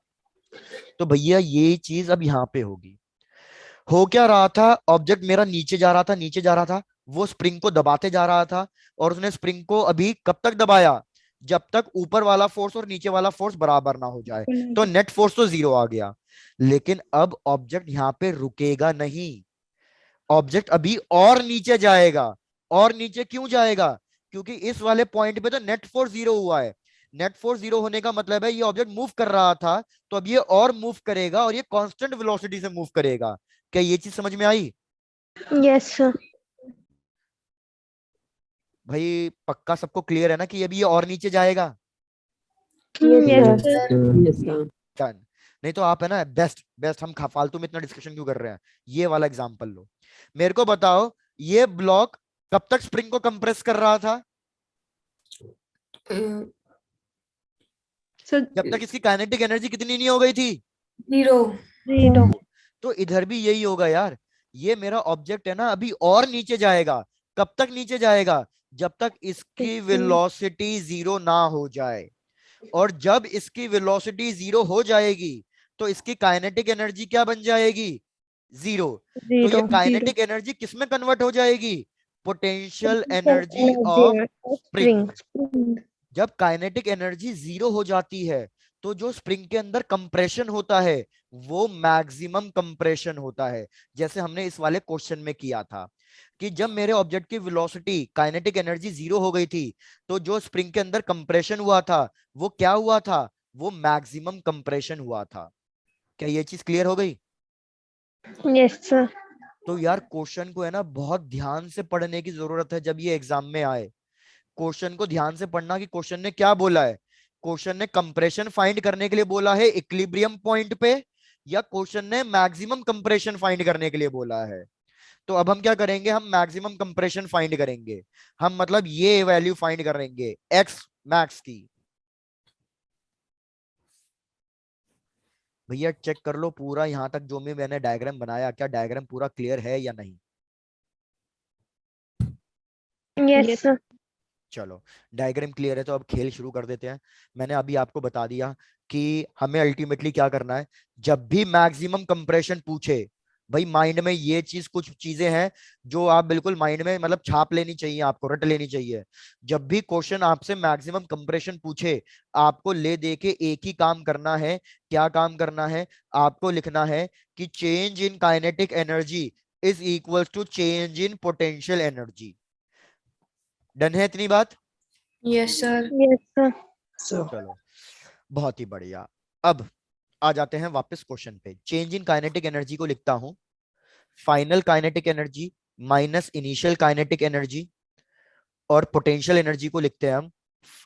S1: तो भैया ये चीज अब यहाँ पे होगी। हो क्या रहा था, ऑब्जेक्ट मेरा नीचे जा रहा था, नीचे जा रहा था, वो स्प्रिंग को दबाते जा रहा था, और उसने स्प्रिंग को अभी कब तक दबाया? जब तक ऊपर वाला फोर्स और नीचे वाला फोर्स बराबर ना हो जाए। तो नेट फोर्स तो जीरो आ गया, लेकिन अब ऑब्जेक्ट यहाँ पे रुकेगा नहीं, ऑब्जेक्ट अभी और नीचे जाएगा। और नीचे क्यों जाएगा? क्योंकि इस वाले पॉइंट पे तो नेट फोर्स जीरो हुआ है। नेट फोर्स जीरो होने का मतलब है ये ऑब्जेक्ट मूव कर रहा था, तो अब ये और मूव करेगा, और ये कांस्टेंट वेलोसिटी से मूव करेगा। क्या ये चीज समझ में आई?
S4: Yes, sir.
S1: भाई पक्का सबको क्लियर है ना कि अभी ये और नीचे जाएगा?
S4: Yes,
S3: Yes,
S4: sir.
S3: sir.
S1: Done. नहीं तो आप है ना, बेस्ट बेस्ट हम फालतू में इतना डिस्कशन क्यों कर रहे हैं? ये वाला एग्जांपल लो। मेरे को बताओ, ये ब्लॉक कब तक स्प्रिंग को कंप्रेस कर रहा था?
S5: सर
S1: जब तक इसकी काइनेटिक एनर्जी कितनी नहीं हो गई थी?
S3: 0.
S4: Zero.
S1: तो इधर भी यही होगा यार। ये मेरा ऑब्जेक्ट है ना, अभी और नीचे जाएगा। कब तक नीचे जाएगा? जब तक इसकी वेलोसिटी जीरो ना हो जाए। और जब इसकी वेलोसिटी जीरो हो जाएगी, तो इसकी काइनेटिक एनर्जी क्या बन जाएगी? जीरो। तो ये
S4: Zero.
S1: काइनेटिक एनर्जी किसमें कन्वर्ट हो जाएगी? Potential energy of
S4: Energy of
S1: spring.
S4: spring.
S1: जब काइनेटिक एनर्जी जीरो हो जाती है, तो जो स्प्रिंग के अंदर कंप्रेशन होता है वो मैक्सिमम कंप्रेशन होता है। जैसे हमने इस वाले क्वेश्चन में किया था कि जब मेरे ऑब्जेक्ट की वेलोसिटी काइनेटिक एनर्जी जीरो हो गई थी, तो जो स्प्रिंग के अंदर कंप्रेशन हुआ था वो क्या हुआ था? वो मैक्सिमम कंप्रेशन हुआ था। क्या ये चीज क्लियर हो गई?
S4: Yes, sir.
S1: तो यार क्वेश्चन को है ना बहुत ध्यान से पढ़ने की जरूरत है जब ये एग्जाम में आए। क्वेश्चन को ध्यान से पढ़ना कि क्वेश्चन ने क्या बोला है। क्वेश्चन ने कंप्रेशन फाइंड करने के लिए बोला है इक्विलिब्रियम पॉइंट पे, या क्वेश्चन ने मैक्सिमम कंप्रेशन फाइंड करने के लिए बोला है? तो अब हम क्या करेंगे, हम मैक्सिमम कंप्रेशन फाइंड करेंगे। हम मतलब ये वैल्यू फाइंड करेंगे एक्स मैक्स की। भैया चेक कर लो पूरा यहां तक जो भी मैंने डायग्राम बनाया, क्या डायग्राम पूरा क्लियर है या नहीं?
S4: Yes, sir.
S1: चलो, डायग्राम क्लियर है तो अब खेल शुरू कर देते हैं। मैंने अभी आपको बता दिया कि हमें अल्टीमेटली क्या करना है। जब भी मैक्सिमम कंप्रेशन पूछे, भाई माइंड में ये चीज, कुछ चीजें हैं जो आप बिल्कुल माइंड में मतलब छाप लेनी चाहिए, आपको रट लेनी चाहिए। जब भी क्वेश्चन आपसे मैक्सिमम कंप्रेशन पूछे, आपको ले दे के एक ही काम करना है। क्या काम करना है? आपको लिखना है कि change in kinetic energy is equal to change in potential energy. Done है इतनी बात?
S3: Yes, sir.
S4: Yes, sir.
S1: चलो, बहुत ही बढ़िया। अब आ जाते हैं वापस क्वेश्चन पे। चेंज इन काइनेटिक एनर्जी को लिखता हूं final kinetic energy minus initial kinetic energy, और पोटेंशियल एनर्जी को लिखते हैं हम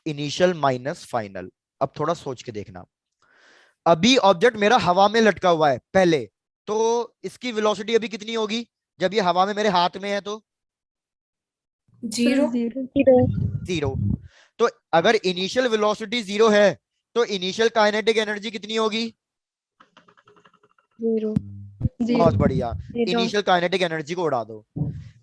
S1: इनिशियल माइनस फाइनल। अब थोड़ा सोच के देखना, अभी ऑब्जेक्ट मेरा हवा में लटका हुआ है पहले, तो इसकी वेलोसिटी अभी कितनी होगी जब ये हवा में मेरे हाथ में है? तो
S3: 0.
S5: Zero
S4: Zero.
S1: जीरो। तो अगर इनिशियल वेलोसिटी जीरो है, तो इनिशियल काइनेटिक एनर्जी कितनी होगी?
S4: Zero.
S1: बहुत
S5: जीरो
S1: बढ़िया।
S4: Zero.
S1: इनिशियल काइनेटिक एनर्जी को उड़ा दो।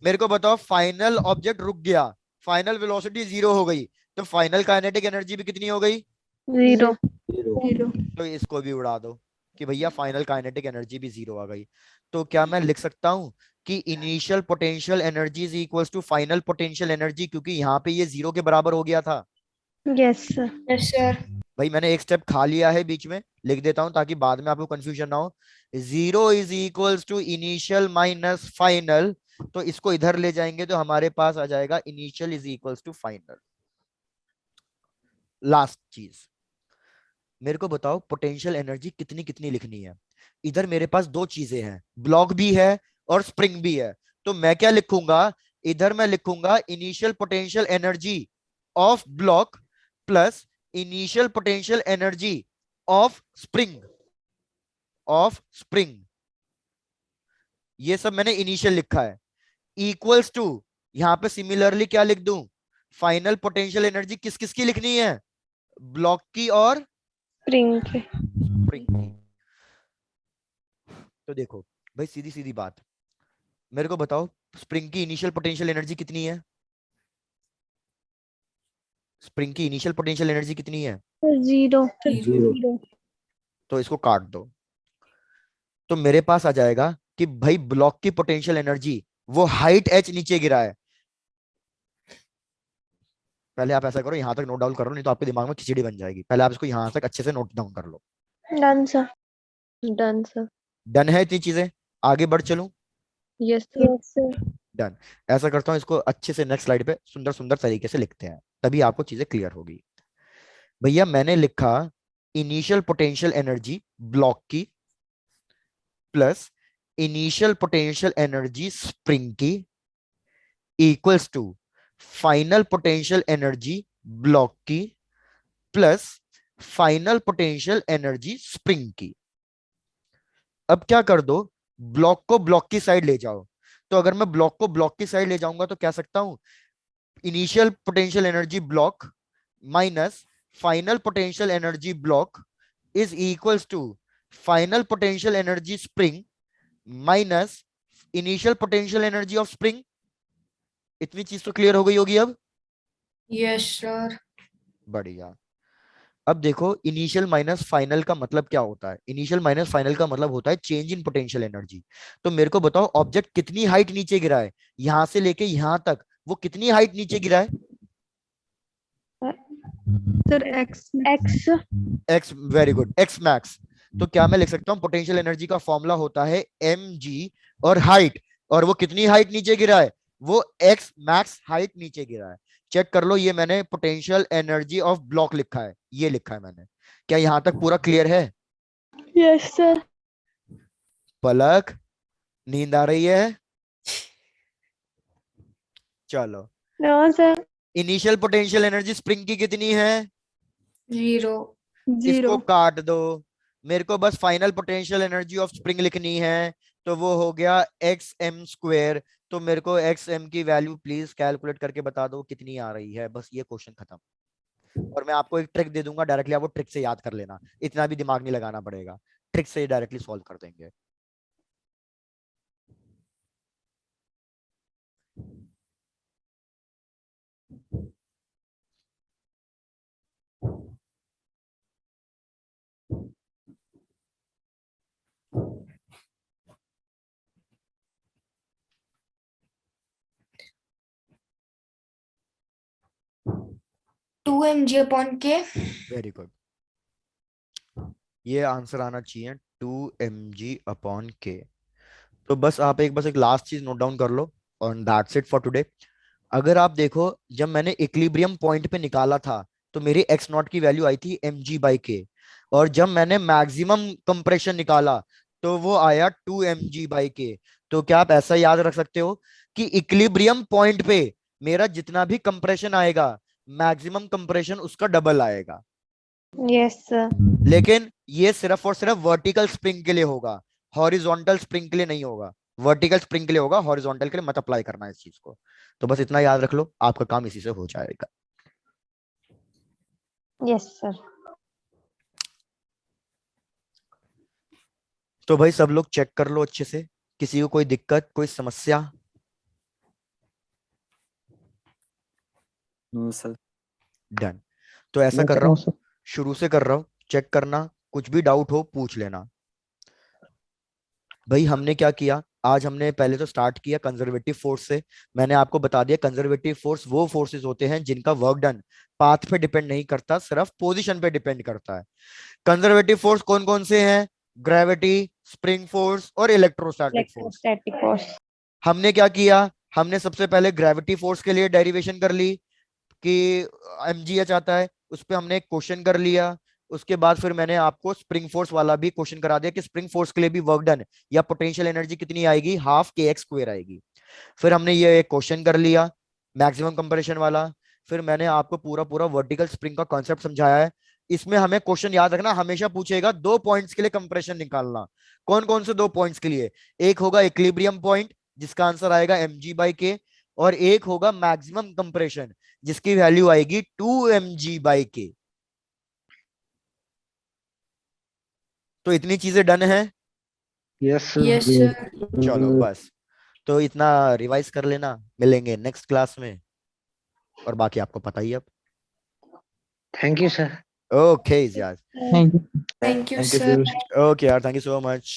S1: मेरे को बताओ, फाइनल ऑब्जेक्ट रुक गया, फाइनल वेलोसिटी जीरो हो गई, तो फाइनल काइनेटिक एनर्जी भी कितनी हो गई?
S4: Zero.
S5: जीरो
S1: तो इसको भी उड़ा दो कि भैया फाइनल काइनेटिक एनर्जी भी जीरो आ गई। तो क्या मैं लिख सकता हूं कि initial potential energy is equals to final potential energy, क्योंकि यहाँ पे ये जीरो के बराबर हो गया था।
S4: Yes, sir.
S3: Yes, sir.
S1: भाई मैंने एक स्टेप खा लिया है बीच में, लिख देता हूं ताकि बाद में आपको कंफ्यूजन ना हो। Zero is equals to initial minus final, तो इसको इधर ले जाएंगे तो हमारे पास आ जाएगा initial is equals to final. Last चीज, मेरे को बताओ पोटेंशियल एनर्जी कितनी कितनी लिखनी है। इधर मेरे पास दो चीजें हैं, ब्लॉक भी है और स्प्रिंग भी है। तो मैं क्या लिखूंगा? इधर मैं लिखूंगा initial potential energy of block plus initial potential energy of spring, of spring. ये सब मैंने इनिशियल लिखा है, इक्वल्स टू, यहां पे सिमिलरली क्या लिख दूं? फाइनल पोटेंशियल एनर्जी किस किस की लिखनी है? ब्लॉक की और
S4: Spring.
S1: स्प्रिंग की। तो देखो भाई, सीधी सीधी बात, मेरे को बताओ स्प्रिंग की इनिशियल पोटेंशियल एनर्जी कितनी है? स्प्रिंग की इनिशियल पोटेंशियल एनर्जी कितनी है?
S4: 0.
S3: जीरो।
S1: तो इसको काट दो, तो मेरे पास आ जाएगा कि भाई ब्लॉक की पोटेंशियल एनर्जी वो हाइट h नीचे गिरा है। पहले आप ऐसा करो, यहां तक नोट डाउन करो, नहीं तो आपके दिमाग में खिचड़ी बन जाएगी। पहले आप इसको यहां तक अच्छे से नोट डाउन कर लो।
S2: Done, sir.
S4: Done, sir.
S1: Done है इतनी चीजें? आगे बढ़ चलूं?
S4: Yes, sir.
S2: Yes, sir.
S1: Done. ऐसा करता हूँ, इसको अच्छे से नेक्स्ट स्लाइड पे सुंदर सुंदर तरीके से लिखते हैं, तभी आपको चीजें क्लियर होगी। भैया मैंने लिखा इनिशियल पोटेंशियल एनर्जी ब्लॉक की plus initial potential energy spring की equals to final potential energy block की plus final potential energy spring की। अब क्या कर दो, ब्लॉक को ब्लॉक की साइड ले जाओ। तो अगर मैं ब्लॉक को ब्लॉक की साइड ले जाऊंगा तो कह सकता हूं initial potential energy block minus final potential energy block is equals to final potential energy spring minus initial potential energy of spring. इतनी चीज तो क्लियर हो गई होगी अब?
S3: Yes sir.
S1: बढ़िया। अब देखो इनिशियल माइनस फाइनल का मतलब क्या होता है? इनिशियल माइनस फाइनल का मतलब होता है चेंज इन पोटेंशियल एनर्जी। तो मेरे को बताओ ऑब्जेक्ट कितनी हाइट नीचे गिरा है, यहां से लेके यहां तक वो कितनी हाइट नीचे गिरा है?
S5: Sir x
S2: X.
S1: X, very good, x max. तो क्या मैं लिख सकता हूँ पोटेंशियल एनर्जी का फॉर्मूला होता है mg और हाइट, और वो कितनी हाइट नीचे गिरा है? वो एक्स मैक्स हाइट नीचे गिरा है। चेक कर लो, ये मैंने पोटेंशियल एनर्जी ऑफ ब्लॉक लिखा है, ये लिखा है मैंने। क्या यहां तक पूरा क्लियर है?
S2: Yes, sir.
S1: पलक, नींद आ रही है? चलो,
S2: No, sir.
S1: Initial potential energy spring की कितनी है?
S3: जीरो।
S5: जीरो।
S1: इसको काट दो, मेरे को बस final potential energy of spring लिखनी है। तो वो हो गया एक्स एम स्क्वेयर। तो मेरे को एक्स एम की वैल्यू प्लीज कैलकुलेट करके बता दो कितनी आ रही है, बस ये क्वेश्चन खत्म। और मैं आपको एक ट्रिक दे दूंगा, डायरेक्टली आप वो ट्रिक से याद कर लेना, इतना भी दिमाग नहीं लगाना पड़ेगा, ट्रिक से डायरेक्टली सॉल्व कर देंगे।
S3: टू एम जी अपॉन के।
S1: वेरी गुड, ये आंसर आना चाहिए 2 mg/k। तो बस एक लास्ट चीज नोट डाउन कर लो, और दैट्स इट फॉर टुडे। अगर आप देखो, जब मैंने इक्विलिब्रियम पॉइंट पे निकाला था तो मेरी एक्स नॉट की वैल्यू आई थी mg/k, और जब मैंने मैक्सिमम कंप्रेशन निकाला तो वो आया 2 mg/k। तो क्या आप ऐसा याद रख सकते हो कि इक्विलिब्रियम पॉइंट पे मेरा जितना भी कंप्रेशन आएगा, मैक्सिमम कंप्रेशन उसका डबल आएगा।
S2: Yes, sir.
S1: लेकिन ये सिर्फ और सिर्फ वर्टिकल स्प्रिंग के लिए होगा, हॉरिजॉन्टल स्प्रिंग के लिए नहीं होगा। वर्टिकल स्प्रिंग के लिए होगा, हॉरिजॉन्टल के लिए मत अप्लाई करना इस चीज को। तो बस इतना याद रख लो, आपका काम इसी से हो जाएगा।
S2: Yes, sir.
S1: तो भाई सब लोग चेक कर लो अच्छे से, किसी को कोई दिक्कत कोई समस्या?
S6: No sir.
S1: डन। तो ऐसा कर रहा हूँ, शुरू से कर रहा हूँ, चेक करना, कुछ भी डाउट हो पूछ लेना। भाई हमने क्या किया, आज हमने पहले तो स्टार्ट किया कंजर्वेटिव फोर्स से। मैंने आपको बता दिया कंजर्वेटिव फोर्स वो फोर्सेस होते हैं जिनका वर्क डन पाथ पे डिपेंड नहीं करता, सिर्फ पोजीशन पे डिपेंड करता है। कंजर्वेटिव फोर्स कौन कौन से हैं? ग्रेविटी, स्प्रिंग फोर्स और इलेक्ट्रोस्टैटिक फोर्स।
S2: Electrostatic force.
S1: हमने क्या किया, हमने सबसे पहले ग्रेविटी फोर्स के लिए डेरिवेशन कर ली कि mgh आता है, उस पर हमने एक क्वेश्चन कर लिया। उसके बाद फिर मैंने आपको स्प्रिंग फोर्स वाला भी क्वेश्चन करा दिया कि स्प्रिंग फोर्स के लिए भी वर्क डन या पोटेंशियल एनर्जी कितनी आएगी, हाफ kx² आएगी। फिर हमने ये एक क्वेश्चन कर लिया मैक्सिमम कंप्रेशन वाला। फिर मैंने आपको पूरा पूरा वर्टिकल स्प्रिंग का कॉन्सेप्ट समझाया है। इसमें हमें क्वेश्चन याद रखना, हमेशा पूछेगा 2 पॉइंट्स के लिए कंप्रेशन निकालना। कौन कौन से 2 पॉइंट्स के लिए? एक होगा इक्विलिब्रियम पॉइंट जिसका आंसर आएगा mg/k, और एक होगा मैक्सिमम कंप्रेशन जिसकी वैल्यू आएगी 2 mg/k। तो इतनी चीजें डन है?
S6: Yes
S3: yes sir.
S1: चलो बस, तो इतना रिवाइज कर लेना, मिलेंगे नेक्स्ट क्लास में, और बाकी आपको पता ही अब।
S6: Thank you, sir.
S1: ओके यार,
S3: Thank you,
S1: thank you
S3: sir.
S1: Okay यार, थैंक यू सो मच।